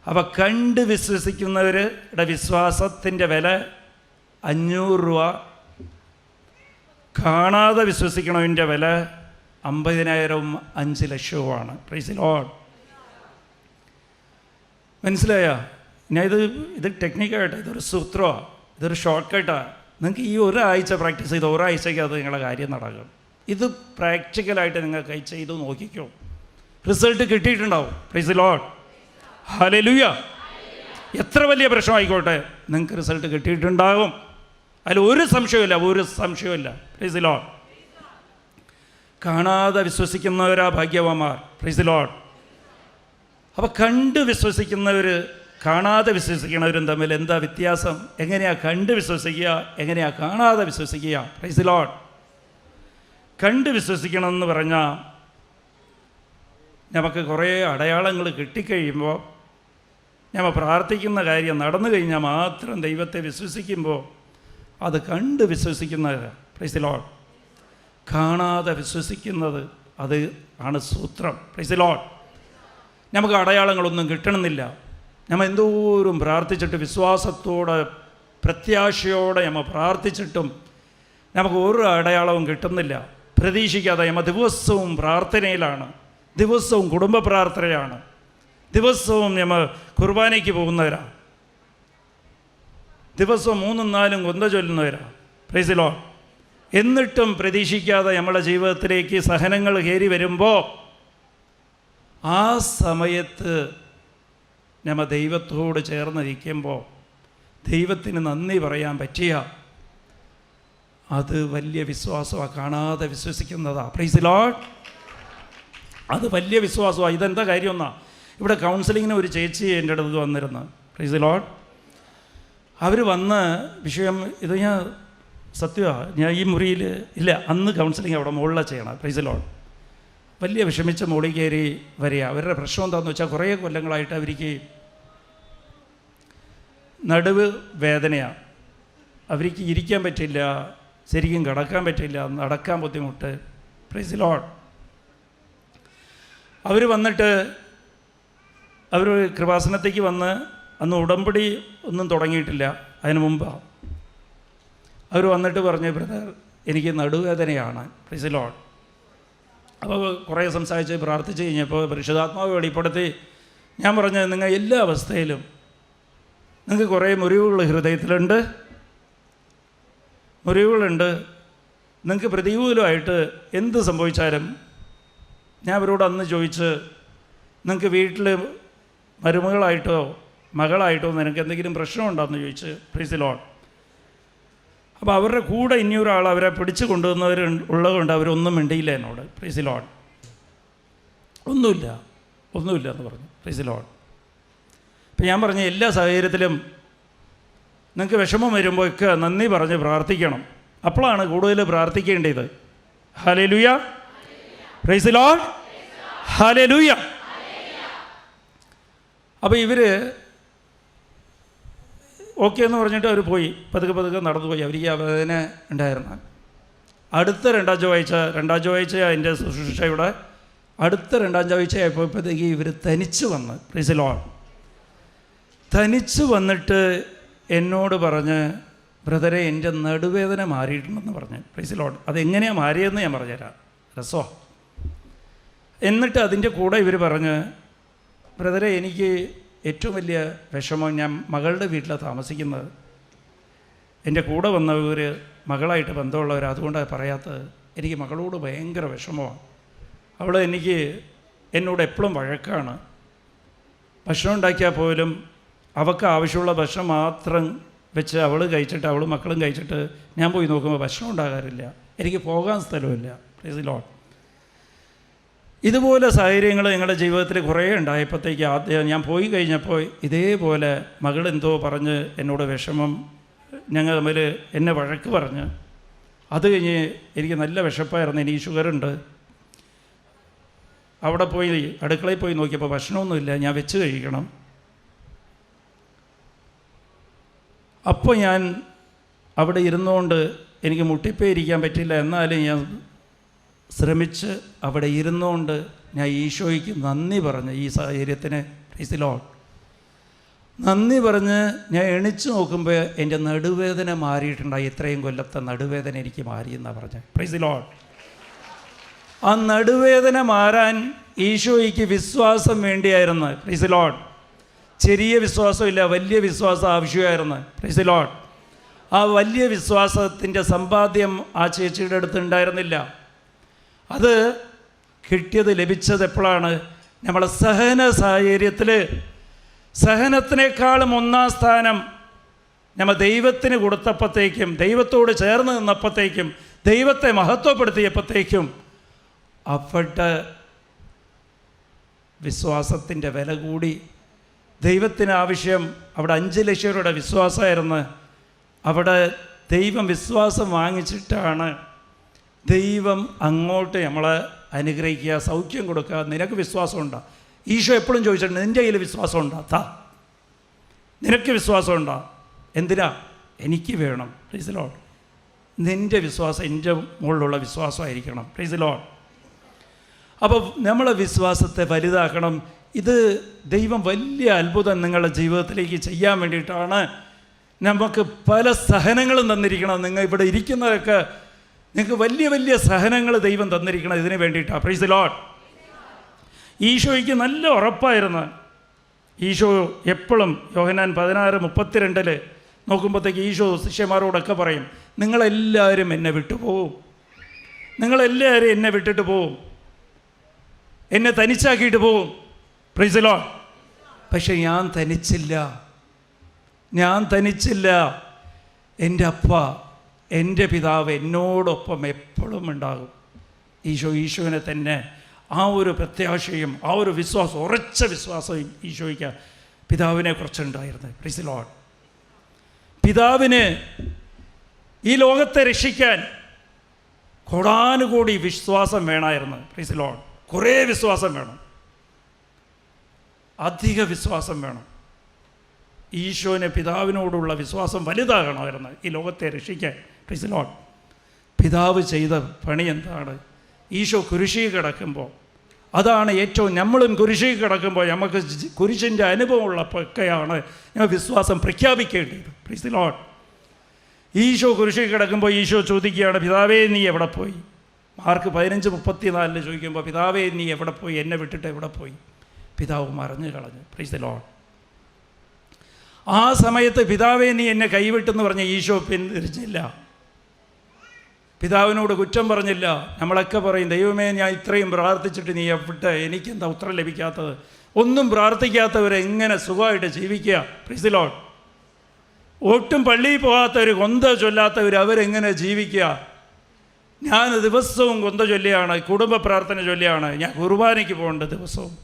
അപ്പോൾ കണ്ട് വിശ്വസിക്കുന്നവരുടെ വിശ്വാസത്തിൻ്റെ വില 500 രൂപ, കാണാതെ വിശ്വസിക്കണതിൻ്റെ വില 50,000-ഉം 5 ലക്ഷവുമാണ്. Praise the Lord. മനസ്സിലായോ? ഞാൻ ഇത് ടെക്നിക്കായിട്ട്, ഇതൊരു സൂത്രമാണ്, ഇതൊരു ഷോർട്ട് കട്ടാണ്. നിങ്ങൾക്ക് ഈ ഒരാഴ്ച പ്രാക്ടീസ് ചെയ്ത് ഒരാഴ്ചയ്ക്ക് അത് നിങ്ങളുടെ കാര്യം നടക്കും. ഇത് പ്രാക്ടിക്കലായിട്ട് നിങ്ങൾ ചെയ്ത് നോക്കിക്കോ, റിസൾട്ട് കിട്ടിയിട്ടുണ്ടാവും. Praise the Lord. ഹല്ലേലൂയ. എത്ര വലിയ പ്രശ്നമായിക്കോട്ടെ നിങ്ങൾക്ക് റിസൾട്ട് കിട്ടിയിട്ടുണ്ടാകും. അതിൽ ഒരു സംശയമില്ല. Praise the Lord. കാണാതെ വിശ്വസിക്കുന്നവരാ ഭാഗ്യവാന്മാർ. Praise the Lord. അപ്പോൾ കണ്ട് വിശ്വസിക്കുന്നവർ കാണാതെ വിശ്വസിക്കുന്നവരും തമ്മിൽ എന്താ വ്യത്യാസം? എങ്ങനെയാണ് കണ്ട് വിശ്വസിക്കുക, എങ്ങനെയാണ് കാണാതെ വിശ്വസിക്കുക? Price the Lord. കണ്ട് വിശ്വസിക്കണമെന്ന് പറഞ്ഞാൽ നമുക്ക് കുറേ അടയാളങ്ങൾ കിട്ടിക്കഴിയുമ്പോൾ, നമ്മൾ പ്രാർത്ഥിക്കുന്ന കാര്യം നടന്നു കഴിഞ്ഞാൽ മാത്രം ദൈവത്തെ വിശ്വസിക്കുമ്പോൾ അത് കണ്ട് വിശ്വസിക്കുന്നത്. Price the Lord. കാണാതെ വിശ്വസിക്കുന്നത് അത് ആണ് സൂത്രം. Price the Lord. നമുക്ക് അടയാളങ്ങളൊന്നും കിട്ടണമെന്നില്ല. നമ്മൾ എന്തോരം പ്രാർത്ഥിച്ചിട്ട്, വിശ്വാസത്തോടെ പ്രത്യാശയോടെ നമ്മൾ പ്രാർത്ഥിച്ചിട്ടും നമുക്ക് ഒരു അടയാളവും കിട്ടുന്നില്ല. പ്രതീക്ഷിക്കാതെ നമ്മൾ ദിവസവും പ്രാർത്ഥനയിലാണ്, ദിവസവും കുടുംബ പ്രാർത്ഥനയാണ്, ദിവസവും നമ്മൾ കുർബാനയ്ക്ക് പോകുന്നവരാണ്, ദിവസവും 3-4 കൊന്ത ചൊല്ലുന്നവരാണ്. Price the Lord. എന്നിട്ടും പ്രതീക്ഷിക്കാതെ നമ്മുടെ ജീവിതത്തിലേക്ക് സഹനങ്ങൾ കയറി വരുമ്പോൾ ആ സമയത്ത് നമ്മൾ ദൈവത്തോട് ചേർന്നിരിക്കുമ്പോൾ ദൈവത്തിന് നന്ദി പറയാൻ പറ്റിയ അത് വലിയ വിശ്വാസമാണ്. കാണാതെ വിശ്വസിക്കുന്നതാണ്. Price the Lord. അത് വലിയ വിശ്വാസമാണ്. ഇതെന്താ കാര്യം എന്നാ, ഇവിടെ കൗൺസിലിങ്ങിന് ഒരു ചേച്ചി എൻ്റെ അടുത്ത് വന്നിരുന്നു. Price the Lord. അവർ വന്ന് വിഷയം ഇത് ഞാൻ സത്യമാണ്, ഞാൻ ഈ മുറിയിൽ ഇല്ല, അന്ന് കൗൺസിലിംഗ് അവിടെ മുകളിലാണ് ചെയ്യണം. Price the lord. വലിയ വിഷമിച്ച മുകളിൽ കയറി വരിക. അവരുടെ പ്രശ്നം എന്താണെന്ന് വെച്ചാൽ കുറേ കൊല്ലങ്ങളായിട്ട് അവർക്ക് നടുവ് വേദനയാണ്. അവർക്ക് ഇരിക്കാൻ പറ്റില്ല, ശരിക്കും കിടക്കാൻ പറ്റില്ല, നടക്കാൻ ബുദ്ധിമുട്ട്. Price the Lord. അവർ വന്നിട്ട് അവർ കൃപാസനത്തേക്ക് വന്ന് അന്ന് ഉടമ്പടി ഒന്നും തുടങ്ങിയിട്ടില്ല, അതിന് മുമ്പാണ്. അവർ വന്നിട്ട് പറഞ്ഞു, ബ്രദർ എനിക്ക് നടുവേദനയാണ്. Price the Lord. അപ്പോൾ കുറേ സംസാരിച്ച് പ്രാർത്ഥിച്ച് കഴിഞ്ഞപ്പോൾ പരിശുദ്ധാത്മാവ് വെളിപ്പെടുത്തി. ഞാൻ പറഞ്ഞത്, നിങ്ങൾ എല്ലാ അവസ്ഥയിലും നിങ്ങൾക്ക് കുറേ മുറിവുകൾ ഹൃദയത്തിലുണ്ട്, നിങ്ങൾക്ക് പ്രതികൂലമായിട്ട് എന്ത് സംഭവിച്ചാലും ഞാൻ അവരോട് അന്ന് ചോദിച്ച്, നിങ്ങൾക്ക് വീട്ടിൽ മരുമകളായിട്ടോ മകളായിട്ടോ നിനക്ക് എന്തെങ്കിലും പ്രശ്നമുണ്ടോയെന്ന് ചോദിച്ച്. Price the Lord. അപ്പോൾ അവരുടെ കൂടെ ഇനിയൊരാൾ അവരെ പിടിച്ച് കൊണ്ടുവന്നവർ ഉള്ളതുകൊണ്ട് അവരൊന്നും മിണ്ടിയില്ല എന്നോട്. Price the Lord. ഒന്നുമില്ല എന്ന് പറഞ്ഞു. Praise the Lord. അപ്പം ഞാൻ പറഞ്ഞ എല്ലാ സാഹചര്യത്തിലും നിങ്ങൾക്ക് വിഷമം വരുമ്പോൾ ഒക്കെ നന്ദി പറഞ്ഞ് പ്രാർത്ഥിക്കണം. അപ്പോഴാണ് കൂടുതൽ പ്രാർത്ഥിക്കേണ്ടത്. Hallelujah, praise the Lord, hallelujah. അപ്പോൾ ഇവർ ഓക്കെ എന്ന് പറഞ്ഞിട്ട് അവർ പോയി, പതുക്കെ നടന്നു പോയി. അവർക്ക് ആ വേദന ഉണ്ടായിരുന്നു. അടുത്ത രണ്ടാം ചൊവ്വാഴ്ച അതിൻ്റെ ശുശ്രൂഷയുടെ അടുത്ത രണ്ടാം ചൊവ്വാഴ്ചയായപ്പോഴത്തേക്ക് ഇവർ തനിച്ച് വന്ന്. Price the Lord. തനിച്ച് വന്നിട്ട് എന്നോട് പറഞ്ഞ്, ബ്രദറെ എൻ്റെ നടുവേദന മാറിയിട്ടുണ്ടെന്ന് പറഞ്ഞ്. Price the Lord. അതെങ്ങനെയാണ് മാറിയതെന്ന് ഞാൻ പറഞ്ഞുതരാം, രസോ. എന്നിട്ട് അതിൻ്റെ കൂടെ ഇവർ പറഞ്ഞ്, ബ്രദറെ എനിക്ക് ഏറ്റവും വലിയ വിഷമം, ഞാൻ മകളുടെ വീട്ടിലാണ് താമസിക്കുന്നത്. എൻ്റെ കൂടെ വന്നവർ മകളായിട്ട് ബന്ധമുള്ളവർ, അതുകൊണ്ടാണ് പറയാത്തത്. എനിക്ക് മകളോട് ഭയങ്കര വിഷമമാണ്. അവൾ എന്നോട് എപ്പോഴും വഴക്കാണ്. ഭക്ഷണം ഉണ്ടാക്കിയാൽ പോലും അവൾക്ക് ആവശ്യമുള്ള ഭക്ഷണം മാത്രം വെച്ച് അവൾ കഴിച്ചിട്ട്, അവൾ മക്കളും കഴിച്ചിട്ട് ഞാൻ പോയി നോക്കുമ്പോൾ ഭക്ഷണം ഉണ്ടാകാറില്ല. എനിക്ക് പോകാൻ സ്ഥലമില്ല. Price the Lord. ഇതുപോലെ സാഹചര്യങ്ങൾ ഞങ്ങളുടെ ജീവിതത്തിൽ കുറേ ഉണ്ടായപ്പോഴത്തേക്ക് ആദ്യം ഞാൻ പോയി കഴിഞ്ഞപ്പോൾ ഇതേപോലെ മകളെന്തോ പറഞ്ഞ് എന്നോട് വിഷമം, ഞങ്ങൾ തമ്മിൽ എന്നെ വഴക്ക് പറഞ്ഞ്. അത് കഴിഞ്ഞ് എനിക്ക് നല്ല വിശപ്പായിരുന്നു, എനിക്ക് ഷുഗറുണ്ട്. അവിടെ പോയി അടുക്കളയിൽ പോയി നോക്കിയപ്പോൾ ഭക്ഷണമൊന്നുമില്ല, ഞാൻ വെച്ച് കഴിക്കണം. അപ്പോൾ ഞാൻ അവിടെ ഇരുന്നുകൊണ്ട് എനിക്ക് മുട്ടിപ്പേ ഇരിക്കാൻ പറ്റില്ല, എന്നാലും ഞാൻ ശ്രമിച്ച് അവിടെ ഇരുന്നുകൊണ്ട് ഞാൻ ഈശോയ്ക്ക് നന്ദി പറഞ്ഞ്, ഈ സാഹചര്യത്തിന് പ്രൈസ് ദി ലോർഡ് നന്ദി പറഞ്ഞ് ഞാൻ എണിച്ച് നോക്കുമ്പോൾ എൻ്റെ നടുവേദന മാറിയിട്ടുണ്ടായി. ഇത്രയും കൊല്ലത്തെ നടുവേദന എനിക്ക് മാറിയെന്നാണ് പറഞ്ഞത്. Price the Lord. ആ നടുവേദന മാറാൻ ഈശോയ്ക്ക് വിശ്വാസം വേണ്ടിയായിരുന്നു. Price the Lord. ചെറിയ വിശ്വാസമില്ല, വലിയ വിശ്വാസം ആവശ്യമായിരുന്നു. Price the Lord. ആ വലിയ വിശ്വാസത്തിൻ്റെ സമ്പാദ്യം ആ ചേച്ചിയുടെ അടുത്ത് ഉണ്ടായിരുന്നില്ല. അത് കിട്ടിയത്, ലഭിച്ചത് എപ്പോഴാണ്? നമ്മളെ സഹന സാഹചര്യത്തിൽ സഹനത്തിനേക്കാളും ഒന്നാം സ്ഥാനം നമ്മൾ ദൈവത്തിന് കൊടുത്തപ്പോഴത്തേക്കും, ദൈവത്തോട് ചേർന്ന് നിന്നപ്പോഴത്തേക്കും, ദൈവത്തെ മഹത്വപ്പെടുത്തിയപ്പോഴത്തേക്കും അവിടെ വിശ്വാസത്തിൻ്റെ വില കൂടി. ദൈവത്തിന് ആവശ്യം അവിടെ 5 ലക്ഷം രൂപയുടെ വിശ്വാസമായിരുന്നു. അവിടെ ദൈവം വിശ്വാസം വാങ്ങിച്ചിട്ടാണ് ദൈവം അങ്ങോട്ട് നമ്മളെ അനുഗ്രഹിക്കുക, സൗഖ്യം കൊടുക്കുക. നിനക്ക് വിശ്വാസമുണ്ടോ? ഈശോ എപ്പോഴും ചോദിച്ചിട്ടുണ്ട്, നിൻ്റെ കയ്യിൽ വിശ്വാസമുണ്ടോ? നിനക്ക് വിശ്വാസമുണ്ടോ? എന്തിനാ? എനിക്ക് വേണം. Price the Lord. നിൻ്റെ വിശ്വാസം എൻ്റെ മുകളിലുള്ള വിശ്വാസമായിരിക്കണം. Price the Lord. അപ്പോൾ നമ്മളെ വിശ്വാസത്തെ വലുതാക്കണം. ഇത് ദൈവം വലിയ അത്ഭുതം നിങ്ങളുടെ ജീവിതത്തിലേക്ക് ചെയ്യാൻ വേണ്ടിയിട്ടാണ് നമുക്ക് പല സഹനങ്ങളും തന്നിരിക്കണം. നിങ്ങൾ ഇവിടെ ഇരിക്കുന്നതൊക്കെ നിങ്ങൾക്ക് വലിയ വലിയ സഹനങ്ങൾ ദൈവം തന്നിരിക്കണം ഇതിന് വേണ്ടിയിട്ടാണ്. Price the Lord. ഈശോയ്ക്ക് നല്ല ഉറപ്പായിരുന്നു. ഈശോ എപ്പോഴും യോഹന്നാൻ 16:32 നോക്കുമ്പോഴത്തേക്ക് ഈശോ ശിഷ്യന്മാരോടൊക്കെ പറയും, നിങ്ങളെല്ലാവരും എന്നെ വിട്ടുപോകും, നിങ്ങളെല്ലാവരും എന്നെ വിട്ടിട്ട് പോവും, എന്നെ തനിച്ചാക്കിയിട്ട് പോവും. Price the Lord. പക്ഷെ ഞാൻ തനിച്ചില്ല. എൻ്റെ അപ്പ, എൻ്റെ പിതാവ് എന്നോടൊപ്പം എപ്പോഴും ഉണ്ടാകും. ഈശോനെ തന്നെ ആ ഒരു പ്രത്യാശയും ആ ഒരു വിശ്വാസം, ഉറച്ച വിശ്വാസവും ഈശോയ്ക്ക് പിതാവിനെ കുറിച്ചുണ്ടായിരുന്നു. Price the Lord. പിതാവിന് ഈ ലോകത്തെ രക്ഷിക്കാൻ കോടാനുകോടി വിശ്വാസം വേണമായിരുന്നു. Price the Lord. കുറേ വിശ്വാസം വേണം, അധിക വിശ്വാസം വേണം. ഈശോന് പിതാവിനോടുള്ള വിശ്വാസം വലുതാകണമായിരുന്നു ഈ ലോകത്തെ രക്ഷിക്കാൻ. Price the Lord. പിതാവ് ചെയ്ത പണി എന്താണ്? ഈശോ കുരിശിൽ കിടക്കുമ്പോൾ, അതാണ് ഏറ്റവും, നമ്മളും കുരിശിൽ കിടക്കുമ്പോൾ നമുക്ക് കുരിശിൻ്റെ അനുഭവമുള്ളപ്പോഴൊക്കെയാണ് ഞങ്ങൾ വിശ്വാസം പ്രഖ്യാപിക്കേണ്ടത്. Praise the Lord. ഈശോ കുരിശിൽ കിടക്കുമ്പോൾ ഈശോ ചോദിക്കുകയാണ്, പിതാവേ നീ എവിടെ പോയി? മാർക്ക് 15:34 ചോദിക്കുമ്പോൾ, പിതാവേ നീ എവിടെ പോയി? എന്നെ വിട്ടിട്ട് എവിടെ പോയി? പിതാവ് മറഞ്ഞു കളഞ്ഞു. Price the Lord. ആ സമയത്ത് പിതാവേ നീ എന്നെ കൈവിട്ടെന്ന് പറഞ്ഞ ഈശോ പിന്തിരിച്ചില്ല. പിതാവിനോട് കുറ്റം പറഞ്ഞില്ല. നമ്മളൊക്കെ പറയും, ദൈവമേ ഞാൻ ഇത്രയും പ്രാർത്ഥിച്ചിട്ട് നീ എവിടെ, എനിക്കെന്താ ഉത്തരം ലഭിക്കാത്തത്? ഒന്നും പ്രാർത്ഥിക്കാത്തവരെങ്ങനെ സുഖമായിട്ട് ജീവിക്കുക? Price the Lord. ഒട്ടും പള്ളിയിൽ പോകാത്തവർ, കൊന്ത ചൊല്ലാത്തവർ, അവരെങ്ങനെ ജീവിക്കുക? ഞാൻ ദിവസവും കൊന്ത ചൊല്ലിയാണ്, കുടുംബ പ്രാർത്ഥന ചൊല്ലിയാണ്, ഞാൻ കുർബാനയ്ക്ക് പോകേണ്ട ദിവസവും,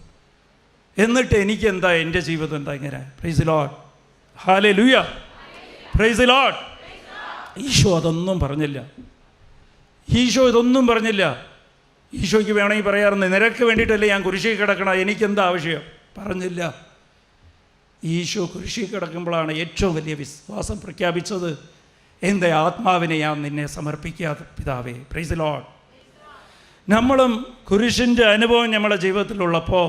എന്നിട്ട് എനിക്കെന്താ, എൻ്റെ ജീവിതം എന്താ ഇങ്ങനെ? Praise the Lord. Hallelujah. Praise the Lord. Isho അതൊന്നും പറഞ്ഞില്ല. ഈശോ ഇതൊന്നും പറഞ്ഞില്ല. ഈശോയ്ക്ക് വേണമെങ്കിൽ പറയാറുണ്ട്, നിനക്ക് വേണ്ടിയിട്ടല്ലേ ഞാൻ കുരിശിൽ കിടക്കണം, എനിക്കെന്താ ആവശ്യം? പറഞ്ഞില്ല. ഈശോ കുരിശിൽ കിടക്കുമ്പോഴാണ് ഏറ്റവും വലിയ വിശ്വാസം പ്രഖ്യാപിച്ചത്. എൻ്റെ ആത്മാവിനെ ഞാൻ നിന്നെ സമർപ്പിക്കാതെ പിതാവേ. Price the Lord. നമ്മളും കുരിശിൻ്റെ അനുഭവം നമ്മുടെ ജീവിതത്തിലുള്ളപ്പോൾ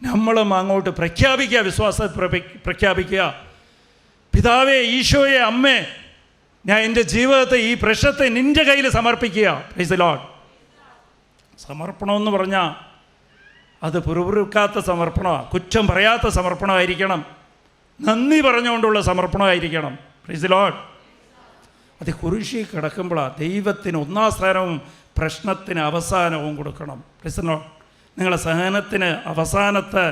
നമ്മളും അങ്ങോട്ട് പ്രഖ്യാപിക്കുക, വിശ്വാസത്തെ പ്രഖ്യാപിക്കുക. പിതാവേ, ഈശോയെ, അമ്മേ, ഞാൻ എൻ്റെ ജീവിതത്തെ, ഈ പ്രശ്നത്തെ നിൻ്റെ കയ്യിൽ സമർപ്പിക്കുക. Price the Lord. സമർപ്പണമെന്ന് പറഞ്ഞാൽ അത് പുറപുറുക്കാത്ത സമർപ്പണമാണ്, കുറ്റം പറയാത്ത സമർപ്പണമായിരിക്കണം, നന്ദി പറഞ്ഞുകൊണ്ടുള്ള സമർപ്പണമായിരിക്കണം. Praise the Lord. അത് കുരിശിൽ കിടക്കുമ്പോഴാണ് ദൈവത്തിന് ഒന്നാം സ്ഥാനവും പ്രശ്നത്തിന് അവസാനവും കൊടുക്കണം. Praise the lord. നിങ്ങളുടെ സഹനത്തിന് അവസാനത്തെ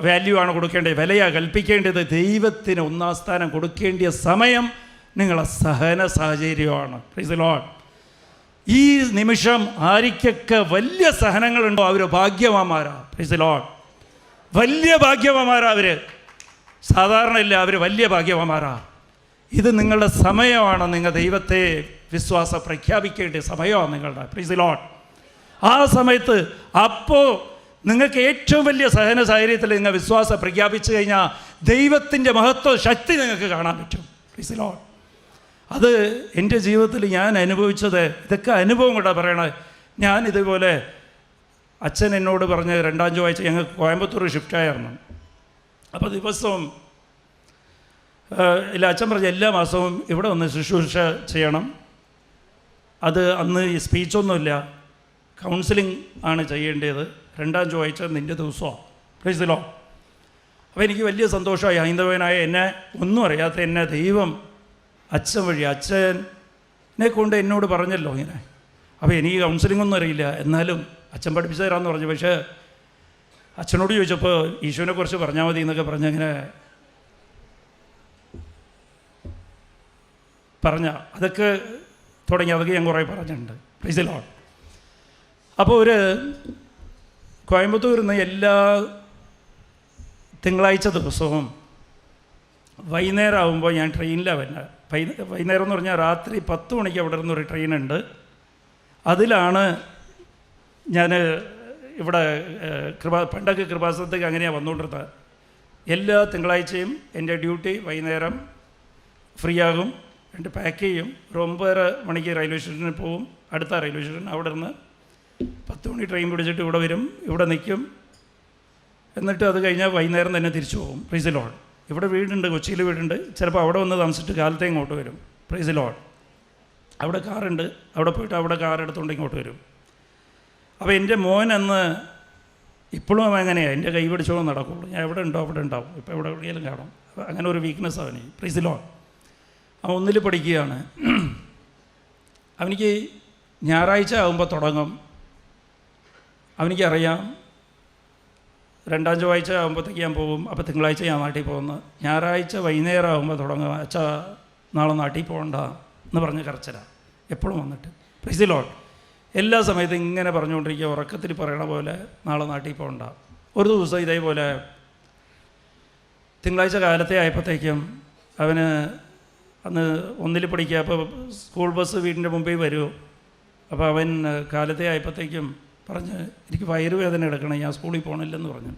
വാല്യൂ ആണ് കൊടുക്കേണ്ടത്, വിലയാണ് കൽപ്പിക്കേണ്ടത്. ദൈവത്തിന് ഒന്നാം സ്ഥാനം കൊടുക്കേണ്ടിയ സമയം നിങ്ങളെ സഹന സാഹചര്യമാണ്. Praise the lord. ഈ നിമിഷം ആർക്കൊക്കെ വലിയ സഹനങ്ങളുണ്ടോ അവർ ഭാഗ്യവാന്മാരാണ്. Praise the lord. വലിയ ഭാഗ്യവാന്മാരാണ് അവർ. സാധാരണ ഇല്ല, അവർ വലിയ ഭാഗ്യവാന്മാരാണ്. ഇത് നിങ്ങളുടെ സമയമാണ്. നിങ്ങൾ ദൈവത്തെ വിശ്വാസം പ്രഖ്യാപിക്കേണ്ട സമയമാണ് നിങ്ങളുടെ. Price the Lord. ആ സമയത്ത് അപ്പോൾ നിങ്ങൾക്ക് ഏറ്റവും വലിയ സഹന സാഹചര്യത്തിൽ നിങ്ങൾ വിശ്വാസം പ്രഖ്യാപിച്ചു കഴിഞ്ഞാൽ ദൈവത്തിൻ്റെ മഹത്വ ശക്തി നിങ്ങൾക്ക് കാണാൻ പറ്റും. Praise the Lord. അത് എൻ്റെ ജീവിതത്തിൽ ഞാൻ അനുഭവിച്ചത്, ഇതൊക്കെ അനുഭവം കൂടെ പറയണത്. ഞാൻ ഇതുപോലെ അച്ഛൻ എന്നോട് പറഞ്ഞ് 2-ാം ചൊവ്വാഴ്ച ഞങ്ങൾ കോയമ്പത്തൂർ ഷിഫ്റ്റായിരുന്നു. അപ്പോൾ ദിവസവും ഇല്ല, അച്ഛൻ പറഞ്ഞ എല്ലാ മാസവും ഇവിടെ ഒന്ന് ശുശ്രൂഷ ചെയ്യണം. അത് അന്ന് ഈ സ്പീച്ചൊന്നുമില്ല, കൗൺസിലിംഗ് ആണ് ചെയ്യേണ്ടത്. 2-ാം ചൊവ്വാഴ്ച നിൻ്റെ ദിവസമാണ്. Price the Lord. അപ്പോൾ എനിക്ക് വലിയ സന്തോഷമായി. ഹൈന്ദവനായ എന്നെ ഒന്നും അറിയാത്ത എന്നെ ദൈവം അച്ഛൻ വഴി, അച്ഛനെ കൊണ്ട് എന്നോട് പറഞ്ഞല്ലോ ഇങ്ങനെ. അപ്പോൾ എനിക്ക് കൗൺസിലിംഗ് ഒന്നും അറിയില്ല, എന്നാലും അച്ഛൻ പഠിപ്പിച്ചു തരാമെന്ന് പറഞ്ഞു. പക്ഷേ അച്ഛനോട് ചോദിച്ചപ്പോൾ ഈശോനെക്കുറിച്ച് പറഞ്ഞാൽ മതി എന്നൊക്കെ പറഞ്ഞങ്ങനെ അതൊക്കെ തുടങ്ങി. അതൊക്കെ ഞാൻ കുറേ പറഞ്ഞിട്ടുണ്ട്. Price the Lord. അപ്പോൾ ഒരു കോയമ്പത്തൂരിൽ നിന്ന് എല്ലാ തിങ്കളാഴ്ച ദിവസവും വൈകുന്നേരം ആകുമ്പോൾ ഞാൻ ട്രെയിനിലാണ് വരുന്നത്. വൈകുന്നേരം എന്ന് പറഞ്ഞാൽ രാത്രി 10 മണിക്ക് അവിടെ നിന്നൊരു ട്രെയിനുണ്ട്. അതിലാണ് ഞാൻ ഇവിടെ പണ്ടൊക്കെ കൃപാസനത്തേക്ക് അങ്ങനെയാണ് വന്നുകൊണ്ടിരുന്നത്. എല്ലാ തിങ്കളാഴ്ചയും എൻ്റെ ഡ്യൂട്ടി വൈകുന്നേരം ഫ്രീ ആകും, എന്നിട്ട് പാക്ക് ചെയ്യും. ഒരു 9:30 മണിക്ക് റെയിൽവേ സ്റ്റേഷനിൽ പോകും, അടുത്ത റെയിൽവേ സ്റ്റേഷൻ. അവിടെ നിന്ന് 10 മണി ട്രെയിൻ പിടിച്ചിട്ട് ഇവിടെ വരും, ഇവിടെ നിൽക്കും. എന്നിട്ട് അത് കഴിഞ്ഞാൽ വൈകുന്നേരം തന്നെ തിരിച്ചു പോകും. Price the Lord. ഇവിടെ വീടുണ്ട്, കൊച്ചിയിൽ വീടുണ്ട്. ചിലപ്പോൾ അവിടെ വന്ന് താമസിച്ചിട്ട് കാലത്തെ ഇങ്ങോട്ട് വരും. Price the Lord. അവിടെ കാറുണ്ട്, അവിടെ പോയിട്ട് അവിടെ കാർ എടുത്തുകൊണ്ട് ഇങ്ങോട്ട് വരും. അപ്പോൾ എൻ്റെ മോൻ അന്ന് ഇപ്പോഴും അങ്ങനെയാണ്, എൻ്റെ കൈ പിടിച്ചോളം നടക്കുള്ളൂ. ഞാൻ എവിടെ ഉണ്ടോ അവിടെ ഉണ്ടാവും, ഇപ്പോൾ എവിടെ എവിടെയെങ്കിലും കാണും. അങ്ങനെ ഒരു വീക്ക്നെസ് അവന്. Price the Lord. അവൻ 1ൽ പഠിക്കുകയാണ്. അവനിക്ക് ഞായറാഴ്ച ആകുമ്പോൾ തുടങ്ങും. അവനിക്കറിയാം 2-ാം ചൊവ്വാഴ്ച ആകുമ്പോഴത്തേക്ക് ഞാൻ പോകും, അപ്പോൾ തിങ്കളാഴ്ച ഞാൻ നാട്ടിൽ പോകുന്നു. ഞായറാഴ്ച വൈകുന്നേരം ആകുമ്പോൾ തുടങ്ങും, അച്ഛാ നാളെ നാട്ടിൽ പോകണ്ട എന്ന് പറഞ്ഞ് കരച്ചിലാണ് എപ്പോഴും വന്നിട്ട്. Price the Lord. എല്ലാ സമയത്തും ഇങ്ങനെ പറഞ്ഞുകൊണ്ടിരിക്കുക, ഉറക്കത്തിൽ പറയണ പോലെ നാളെ നാട്ടിൽ പോകണ്ട. ഒരു ദിവസം ഇതേപോലെ തിങ്കളാഴ്ച കാലത്തെ ആയപ്പോഴത്തേക്കും അവന് അന്ന് 1ൽ പഠിക്കുക. അപ്പോൾ സ്കൂൾ ബസ് വീടിൻ്റെ മുമ്പിൽ വരുമോ. അപ്പോൾ അവൻ കാലത്തെ ആയപ്പോഴത്തേക്കും പറഞ്ഞ് എനിക്ക് വയറുവേദന എടുക്കണം, ഞാൻ സ്കൂളിൽ പോകണില്ലെന്ന് പറഞ്ഞു.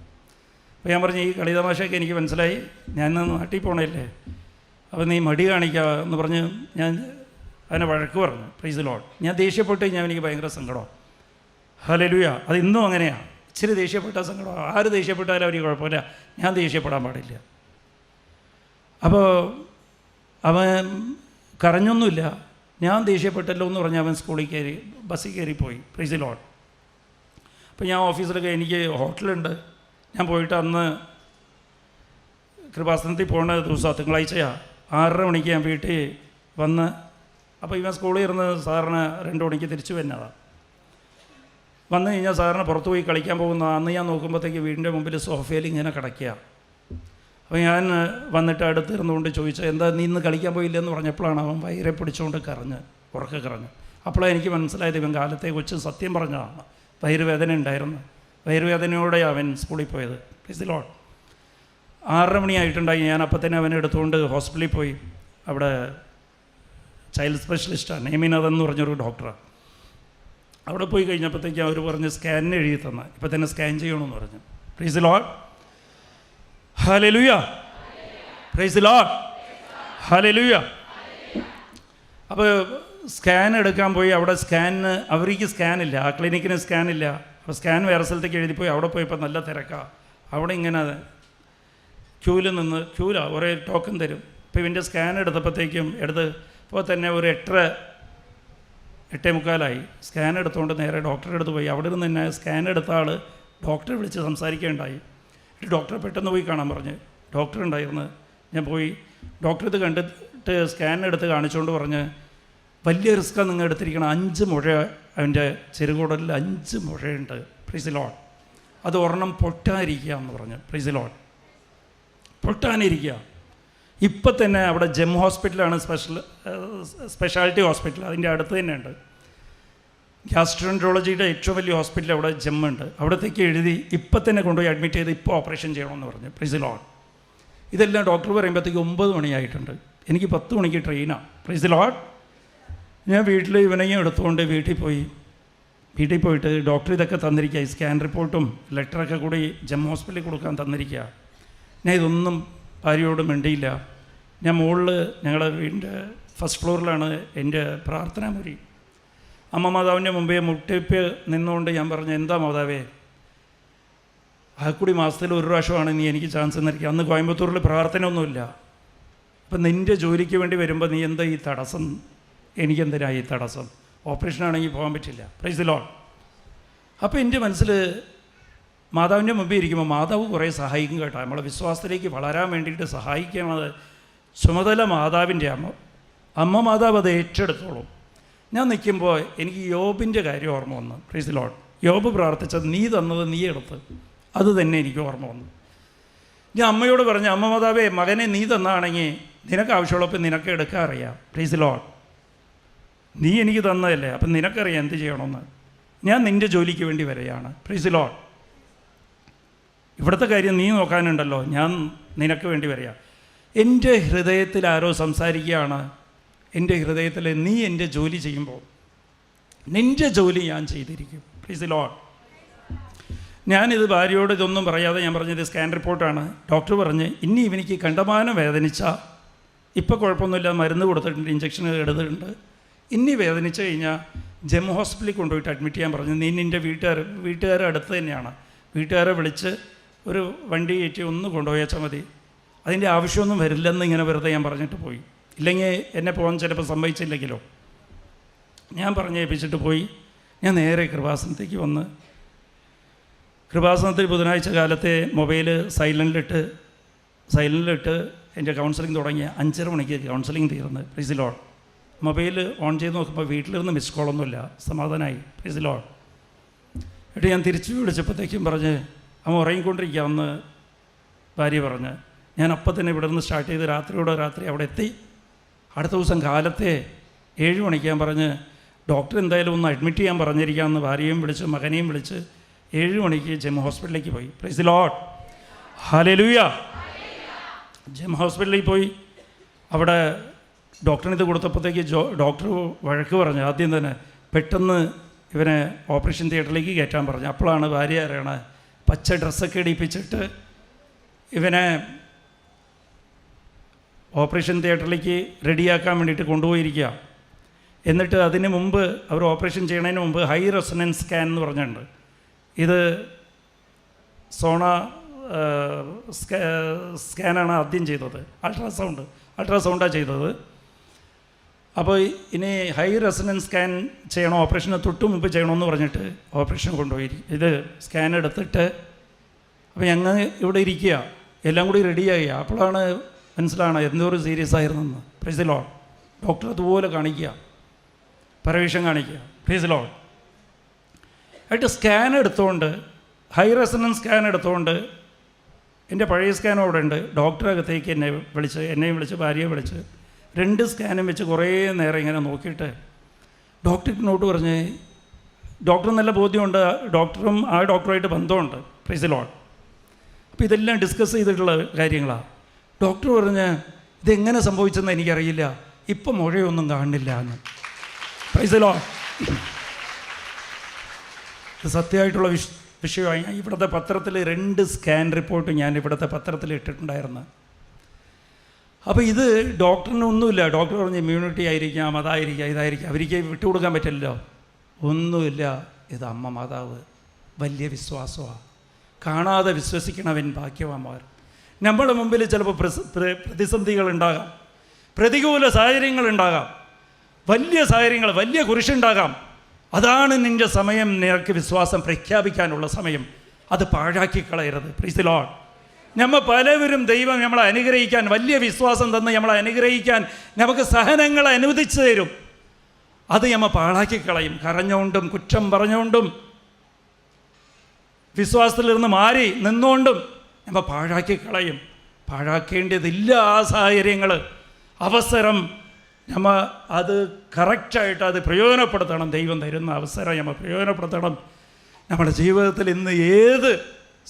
അപ്പോൾ ഞാൻ പറഞ്ഞു, ഈ കളിതമാശയൊക്കെ എനിക്ക് മനസ്സിലായി, ഞാൻ നാട്ടിൽ പോകണല്ലേ, അപ്പോൾ നീ മടി കാണിക്കുക എന്ന് പറഞ്ഞ് ഞാൻ അതിനെ വഴക്ക് പറഞ്ഞു. Praise the Lord. ഞാൻ ദേഷ്യപ്പെട്ട് ഞാൻ എനിക്ക് ഭയങ്കര സങ്കടം. ഹല്ലേലൂയ. അത് ഇന്നും അങ്ങനെയാണ്. ഇച്ചിരി ദേഷ്യപ്പെട്ട സങ്കടം. ആര് ദേഷ്യപ്പെട്ടാലും അവർക്ക് കുഴപ്പമില്ല, ഞാൻ ദേഷ്യപ്പെടാൻ പാടില്ല. അപ്പോൾ അവൻ കരഞ്ഞൊന്നുമില്ല, ഞാൻ ദേഷ്യപ്പെട്ടല്ലോ എന്ന് പറഞ്ഞ് അവൻ സ്കൂളിൽ കയറി ബസ്സിൽ കയറിപ്പോയി. Price the Lord. അപ്പോൾ ഞാൻ ഓഫീസിലൊക്കെ, എനിക്ക് ഹോട്ടലുണ്ട്, ഞാൻ പോയിട്ട് അന്ന് കൃപാസനത്തിൽ പോകുന്ന ദിവസം തിങ്കളാഴ്ചയാണ്. 6:30 മണിക്ക് ഞാൻ വീട്ടിൽ വന്ന് അപ്പോൾ ഇവൻ സ്കൂളിൽ ഇരുന്ന് സാറിന് 2 മണിക്ക് തിരിച്ചു വരുന്നതാണ്. വന്നു കഴിഞ്ഞാൽ സാറിന് പുറത്ത് പോയി കളിക്കാൻ പോകുന്ന അന്ന് ഞാൻ നോക്കുമ്പോഴത്തേക്ക് വീടിൻ്റെ മുമ്പിൽ സോഫയിൽ ഇങ്ങനെ കിടക്കുക. അപ്പോൾ ഞാൻ വന്നിട്ട് അടുത്തിരുന്നുകൊണ്ട് ചോദിച്ചാൽ എന്താ നീ ഇന്ന് കളിക്കാൻ പോയില്ലെന്ന് പറഞ്ഞപ്പോഴാണ് അവൻ വയറെ പിടിച്ചുകൊണ്ട് ഉറക്കെ കറഞ്ഞു. അപ്പോഴാണ് എനിക്ക് മനസ്സിലായത് ഇവൻ കാലത്തെ കൊച്ച് സത്യം പറഞ്ഞതാണ്. വയറുവേദന ഉണ്ടായിരുന്നു. വയറുവേദനയോടെ അവൻ സ്കൂളിൽ പോയത്. Please the Lord. 6:30 മണിയായിട്ടുണ്ടായി. ഞാൻ അപ്പം തന്നെ അവനെ എടുത്തുകൊണ്ട് ഹോസ്പിറ്റലിൽ പോയി. അവിടെ ചൈൽഡ് സ്പെഷ്യലിസ്റ്റാണ്, നേമിനാഥ് എന്ന് പറഞ്ഞൊരു ഡോക്ടറാണ്. അവിടെ പോയി കഴിഞ്ഞപ്പോഴത്തേക്ക് അവർ പറഞ്ഞ് സ്കാനിന് എഴുതി തന്ന ഇപ്പം തന്നെ സ്കാൻ ചെയ്യണമെന്ന് പറഞ്ഞു. Praise the Lord. Hallelujah. Praise the Lord. Hallelujah. അപ്പോൾ സ്കാൻ എടുക്കാൻ പോയി. അവിടെ സ്കാനിന് അവർക്ക് സ്കാനില്ല, ആ ക്ലിനിക്കിന് സ്കാനില്ല. അപ്പോൾ സ്കാൻ വേറെ സ്ഥലത്തേക്ക് എഴുതിപ്പോയി. അവിടെ പോയപ്പോൾ നല്ല തിരക്കാണ്. അവിടെ ഇങ്ങനെ ക്യൂല ഒരേ ടോക്കൺ തരും. ഇപ്പോൾ ഇവൻ്റെ സ്കാൻ എടുത്തപ്പോഴത്തേക്കും ഇപ്പോൾ തന്നെ ഒരു 8:45 സ്കാൻ എടുത്തുകൊണ്ട് നേരെ ഡോക്ടറെ അടുത്ത് പോയി. അവിടെ നിന്ന് തന്നെ സ്കാൻ എടുത്ത ആൾ ഡോക്ടറെ വിളിച്ച് സംസാരിക്കുകയുണ്ടായി. ഡോക്ടറെ പെട്ടെന്ന് പോയി കാണാൻ പറഞ്ഞ്. ഡോക്ടർ ഉണ്ടായിരുന്നു. ഞാൻ പോയി ഡോക്ടർ ഇത് കണ്ടിട്ട് സ്കാൻ എടുത്ത് കാണിച്ചുകൊണ്ട് പറഞ്ഞ് വലിയ റിസ്ക്കാണ് നിങ്ങൾ എടുത്തിരിക്കണം. 5 മുഴ അവൻ്റെ ചെറുകുടലിൽ 5 മുഴയുണ്ട്. Praise the Lord. അത് ഒരെണ്ണം പൊട്ടാനിരിക്കുക എന്ന് പറഞ്ഞു. Praise the lord. പൊട്ടാനിരിക്കുക. ഇപ്പം തന്നെ അവിടെ ജെം ഹോസ്പിറ്റലാണ്, സ്പെഷ്യാലിറ്റി ഹോസ്പിറ്റൽ. അതിൻ്റെ അടുത്ത് തന്നെ ഉണ്ട്. ഗ്യാസ്ട്രോൻട്രോളജിയുടെ ഏറ്റവും വലിയ ഹോസ്പിറ്റൽ അവിടെ ജെം ഉണ്ട്. അവിടത്തേക്ക് എഴുതി ഇപ്പം തന്നെ കൊണ്ടുപോയി അഡ്മിറ്റ് ചെയ്ത് ഇപ്പോൾ ഓപ്പറേഷൻ ചെയ്യണമെന്ന് പറഞ്ഞു. Praise the Lord. ഇതെല്ലാം ഡോക്ടർ പറയുമ്പോഴത്തേക്ക് 9 മണിയായിട്ടുണ്ട്. എനിക്ക് 10 മണിക്ക് ട്രെയിനാണ്. Price the Lord. ഞാൻ വീട്ടിൽ ഇവനെയും എടുത്തുകൊണ്ട് വീട്ടിൽ പോയിട്ട് ഡോക്ടർ ഇതൊക്കെ തന്നിരിക്കുക. ഈ സ്കാൻ റിപ്പോർട്ടും ലെറ്ററൊക്കെ കൂടി ജെം ഹോസ്പിറ്റലിൽ കൊടുക്കാൻ തന്നിരിക്കുക. ഞാൻ ഇതൊന്നും ഭാര്യയോട് മിണ്ടിയില്ല. ഞാൻ മുകളിൽ ഞങ്ങളുടെ വീടിൻ്റെ ഫസ്റ്റ് ഫ്ലോറിലാണ് എൻ്റെ പ്രാർത്ഥനാ മുറി. അമ്മ മാതാവിൻ്റെ മുമ്പേ മുട്ടിപ്പ് നിന്നുകൊണ്ട് ഞാൻ പറഞ്ഞു, എന്താ മാതാവേ, ആക്കൂടി മാസത്തിൽ 1 പ്രാവശ്യമാണ് നീ എനിക്ക് ചാൻസ് തന്നിരിക്കുക. അന്ന് കോയമ്പത്തൂരിൽ പ്രാർത്ഥനയൊന്നുമില്ല. അപ്പം നിൻ്റെ ജോലിക്ക് വേണ്ടി വരുമ്പോൾ നീ എന്താ ഈ തടസ്സം? എനിക്കെന്തിനാ ഈ തടസ്സം? ഓപ്പറേഷനാണെങ്കിൽ പോകാൻ പറ്റില്ല. Price the Lord. അപ്പോൾ എൻ്റെ മനസ്സിൽ മാതാവിൻ്റെ മുമ്പിൽ ഇരിക്കുമ്പോൾ മാതാവ് കുറേ സഹായിക്കും കേട്ടോ. നമ്മളെ വിശ്വാസത്തിലേക്ക് വളരാൻ വേണ്ടിയിട്ട് സഹായിക്കുന്നത് ചുമതല മാതാവിൻ്റെ അമ്മ മാതാവ് അത് ഏറ്റെടുത്തോളും. ഞാൻ നിൽക്കുമ്പോൾ എനിക്ക് യോബിൻ്റെ കാര്യം ഓർമ്മ വന്നു. Price the Lord. യോബ് പ്രാർത്ഥിച്ചത് നീ തന്നത് നീ എടുത്ത്, അത് തന്നെ എനിക്ക് ഓർമ്മ വന്നു. ഞാൻ അമ്മയോട് പറഞ്ഞു, അമ്മ മാതാവേ, മകനെ നീ തന്നാണെങ്കിൽ നിനക്ക് ആവശ്യമുള്ളപ്പോൾ നിനക്ക് എടുക്കാൻ അറിയാം. Price the Lord. നീ എനിക്ക് തന്നതല്ലേ, അപ്പം നിനക്കറിയാം എന്ത് ചെയ്യണമെന്ന്. ഞാൻ നിൻ്റെ ജോലിക്ക് വേണ്ടി വരികയാണ്. Price the Lord. ഇവിടുത്തെ കാര്യം നീ നോക്കാനുണ്ടല്ലോ, ഞാൻ നിനക്ക് വേണ്ടി വരിക. എൻ്റെ ഹൃദയത്തിൽ ആരോ സംസാരിക്കുകയാണ്. എൻ്റെ ഹൃദയത്തിൽ നീ എൻ്റെ ജോലി ചെയ്യുമ്പോൾ നിൻ്റെ ജോലി ഞാൻ ചെയ്തിരിക്കും. Price the Lord. ഞാനിത് ഭാര്യയോട് ഇതൊന്നും പറയാതെ ഞാൻ പറഞ്ഞത് സ്കാൻ റിപ്പോർട്ടാണ്. ഡോക്ടർ പറഞ്ഞ് ഇനി ഇവനിക്ക് കണ്ടമാനം വേദനിച്ചാൽ, ഇപ്പോൾ കുഴപ്പമൊന്നുമില്ല, മരുന്ന് കൊടുത്തിട്ടുണ്ട്, ഇഞ്ചക്ഷൻ എടുത്തിട്ടുണ്ട്, ഇനി വേദനിച്ച് കഴിഞ്ഞാൽ ജെം ഹോസ്പിറ്റലിൽ കൊണ്ടുപോയിട്ട് അഡ്മിറ്റ് ചെയ്യാൻ പറഞ്ഞു. നീ നിൻ്റെ വീട്ടുകാരെ അടുത്ത് തന്നെയാണ്, വീട്ടുകാരെ വിളിച്ച് ഒരു വണ്ടി കയറ്റി ഒന്ന് കൊണ്ടുപോയാച്ചാൽ മതി, അതിൻ്റെ ആവശ്യമൊന്നും വരില്ലെന്ന് ഇങ്ങനെ വെറുതെ ഞാൻ പറഞ്ഞിട്ട് പോയി. ഇല്ലെങ്കിൽ എന്നെ പോകാൻ ചിലപ്പോൾ സംഭവിച്ചില്ലെങ്കിലോ. ഞാൻ പറഞ്ഞേൽപ്പിച്ചിട്ട് പോയി. ഞാൻ നേരെ കൃപാസനത്തേക്ക് വന്ന് കൃപാസനത്തിൽ ബുധനാഴ്ച കാലത്തെ മൊബൈൽ സൈലൻറ്റിലിട്ട് എൻ്റെ കൗൺസിലിംഗ് തുടങ്ങിയ 5:30 മണിക്ക് കൗൺസിലിംഗ് തീർന്ന്. Price the Lord. Mobile on ചെയ്ത് നോക്കുമ്പോൾ വീട്ടിലിരുന്ന് മിസ് കോളൊന്നുമില്ല. സമാധാനമായി. Price the Lord. എന്നിട്ട് ഞാൻ തിരിച്ചു വിളിച്ചപ്പോഴത്തേക്കും പറഞ്ഞ് അവൻ ഉറങ്ങിക്കൊണ്ടിരിക്കാമെന്ന് ഭാര്യ പറഞ്ഞ്, ഞാൻ അപ്പം തന്നെ ഇവിടെ നിന്ന് സ്റ്റാർട്ട് ചെയ്ത് രാത്രി അവിടെ എത്തി. അടുത്ത ദിവസം കാലത്തെ 7 മണിക്ക് ഞാൻ പറഞ്ഞ് ഡോക്ടർ എന്തായാലും ഒന്ന് അഡ്മിറ്റ് ചെയ്യാൻ പറഞ്ഞിരിക്കാമെന്ന് ഭാര്യയും വിളിച്ച് മകനെയും വിളിച്ച് 7 മണിക്ക് ജെം ഹോസ്പിറ്റലിലേക്ക് പോയി. Praise the Lord. Hallelujah. Gem ഹോസ്പിറ്റലിൽ പോയി. അവിടെ ഡോക്ടറിന് ഇത് കൊടുത്തപ്പോഴത്തേക്ക് ഡോക്ടർ വഴക്ക് പറഞ്ഞു. ആദ്യം തന്നെ പെട്ടെന്ന് ഇവനെ ഓപ്പറേഷൻ തിയേറ്ററിലേക്ക് കയറ്റാൻ പറഞ്ഞു. അപ്പോഴാണ് ഭാര്യ അറിയണത് പച്ച ഡ്രസ്സൊക്കെ ഇടിപ്പിച്ചിട്ട് ഇവനെ ഓപ്പറേഷൻ തിയേറ്ററിലേക്ക് റെഡിയാക്കാൻ വേണ്ടിയിട്ട് കൊണ്ടുപോയിരിക്കുക. എന്നിട്ട് അതിന് മുമ്പ് അവർ ഓപ്പറേഷൻ ചെയ്യണതിന് മുമ്പ് ഹൈ റെസൊണൻസ് സ്കാൻ എന്ന് പറഞ്ഞിട്ടുണ്ട്. ഇത് സ്കാനാണ് ആദ്യം ചെയ്തത്. അൾട്രാസൗണ്ടാണ് ചെയ്തത്. അപ്പോൾ ഇനി ഹൈ റെസൊണൻസ് സ്കാൻ ചെയ്യണം, ഓപ്പറേഷന് തൊട്ട് മുമ്പ് ചെയ്യണമെന്ന് പറഞ്ഞിട്ട് ഓപ്പറേഷൻ കൊണ്ടുപോയി. ഇത് സ്കാൻ എടുത്തിട്ട് അപ്പോൾ ഞങ്ങൾ ഇവിടെ ഇരിക്കുക, എല്ലാം കൂടി റെഡിയായി. അപ്പോഴാണ് മനസ്സിലാണ് എന്തോ ഒരു സീരിയസ് ആയിരുന്നെന്ന്. Praise the lord. ഡോക്ടർ അതുപോലെ കാണിക്കുക. പരവേഷം കാണിക്കുക. Praise the lord. ആയിട്ട് സ്കാൻ എടുത്തുകൊണ്ട്, ഹൈ റെസൊണൻസ് സ്കാൻ എടുത്തുകൊണ്ട്, എൻ്റെ പഴയ സ്കാൻ അവിടെ ഉണ്ട്, ഡോക്ടറകത്തേക്ക് എന്നെയും വിളിച്ച് ഭാര്യയെ വിളിച്ച് 2 സ്കാനും വെച്ച് കുറേ നേരം ഇങ്ങനെ നോക്കിയിട്ട് ഡോക്ടറിനോട് പറഞ്ഞ്, ഡോക്ടർ നല്ല ബോധ്യമുണ്ട്, ഡോക്ടറും ആ ഡോക്ടറുമായിട്ട് ബന്ധമുണ്ട്. Price the Lord. അപ്പോൾ ഇതെല്ലാം ഡിസ്കസ് ചെയ്തിട്ടുള്ള കാര്യങ്ങളാണ്. ഡോക്ടർ പറഞ്ഞ് ഇതെങ്ങനെ സംഭവിച്ചെന്ന് എനിക്കറിയില്ല, ഇപ്പം മുഴയൊന്നും കാണുന്നില്ല എന്ന്. Price the Lord. ഇത് സത്യമായിട്ടുള്ള വിഷയമായി. ഞാൻ ഇവിടുത്തെ പത്രത്തിൽ 2 സ്കാൻ റിപ്പോർട്ട് ഞാൻ ഇവിടുത്തെ പത്രത്തിൽ ഇട്ടിട്ടുണ്ടായിരുന്നു. അപ്പോൾ ഇത് ഡോക്ടറിനൊന്നുമില്ല. ഡോക്ടർ പറഞ്ഞ് ഇമ്മ്യൂണിറ്റി ആയിരിക്കാം, അതായിരിക്കാം, ഇതായിരിക്കാം, അവർക്ക് വിട്ടുകൊടുക്കാൻ പറ്റില്ലല്ലോ. ഒന്നുമില്ല. ഇത് അമ്മ മാതാവ് വലിയ വിശ്വാസമാണ്. കാണാതെ വിശ്വസിക്കണവൻ ഭാഗ്യവാന്മാർ. നമ്മുടെ മുമ്പിൽ ചിലപ്പോൾ പ്രതിസന്ധികളുണ്ടാകാം, പ്രതികൂല സാഹചര്യങ്ങളുണ്ടാകാം, വലിയ സാഹചര്യങ്ങൾ, വലിയ കുരിശുണ്ടാകാം. അതാണ് നിൻ്റെ സമയം. നിനക്ക് വിശ്വാസം പ്രഖ്യാപിക്കാനുള്ള സമയം. അത് പാഴാക്കി കളയരുത്. Price the Lord. നമ്മൾ പലവരും ദൈവം നമ്മളെ അനുഗ്രഹിക്കാൻ, വലിയ വിശ്വാസം തന്ന് നമ്മളെ അനുഗ്രഹിക്കാൻ നമുക്ക് സഹനങ്ങൾ അനുവദിച്ചു തരും. അത് നമ്മൾ പാഴാക്കി കളയും. കരഞ്ഞുകൊണ്ടും കുറ്റം പറഞ്ഞുകൊണ്ടും വിശ്വാസത്തിലിരുന്ന് മാറി നിന്നുകൊണ്ടും നമ്മൾ പാഴാക്കി കളയും. പാഴാക്കേണ്ടതില്ല. ആ സാഹചര്യങ്ങൾ, അവസരം നമ്മൾ അത് കറക്റ്റായിട്ട് അത് പ്രയോജനപ്പെടുത്തണം. ദൈവം തരുന്ന അവസരം നമ്മൾ പ്രയോജനപ്പെടുത്തണം. നമ്മുടെ ജീവിതത്തിൽ ഇന്ന് ഏത്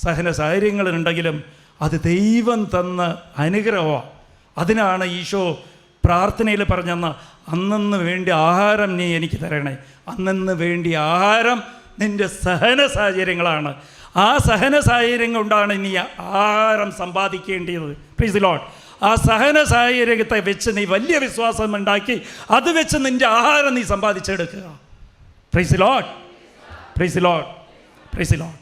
സഹന സാഹചര്യങ്ങളുണ്ടെങ്കിലും അത് ദൈവം തന്ന അനുഗ്രഹമാണ്. അതിനാണ് ഈശോ പ്രാർത്ഥനയിൽ പറഞ്ഞെന്ന അന്നന്ന് വേണ്ടി ആഹാരം നീ എനിക്ക് തരണേ. അന്നന്ന് വേണ്ടി ആഹാരം നിൻ്റെ സഹന സാഹചര്യങ്ങളാണ്. ആ സഹന സാഹചര്യം കൊണ്ടാണ് നീ ആഹാരം സമ്പാദിക്കേണ്ടത്. Price the Lord. ആ സഹന സാഹചര്യത്തെ വെച്ച് നീ വലിയ വിശ്വാസം ഉണ്ടാക്കി അത് വെച്ച് നിൻ്റെ ആഹാരം നീ സമ്പാദിച്ചെടുക്കുക. Praise the lord. Praise the lord. Praise the Lord.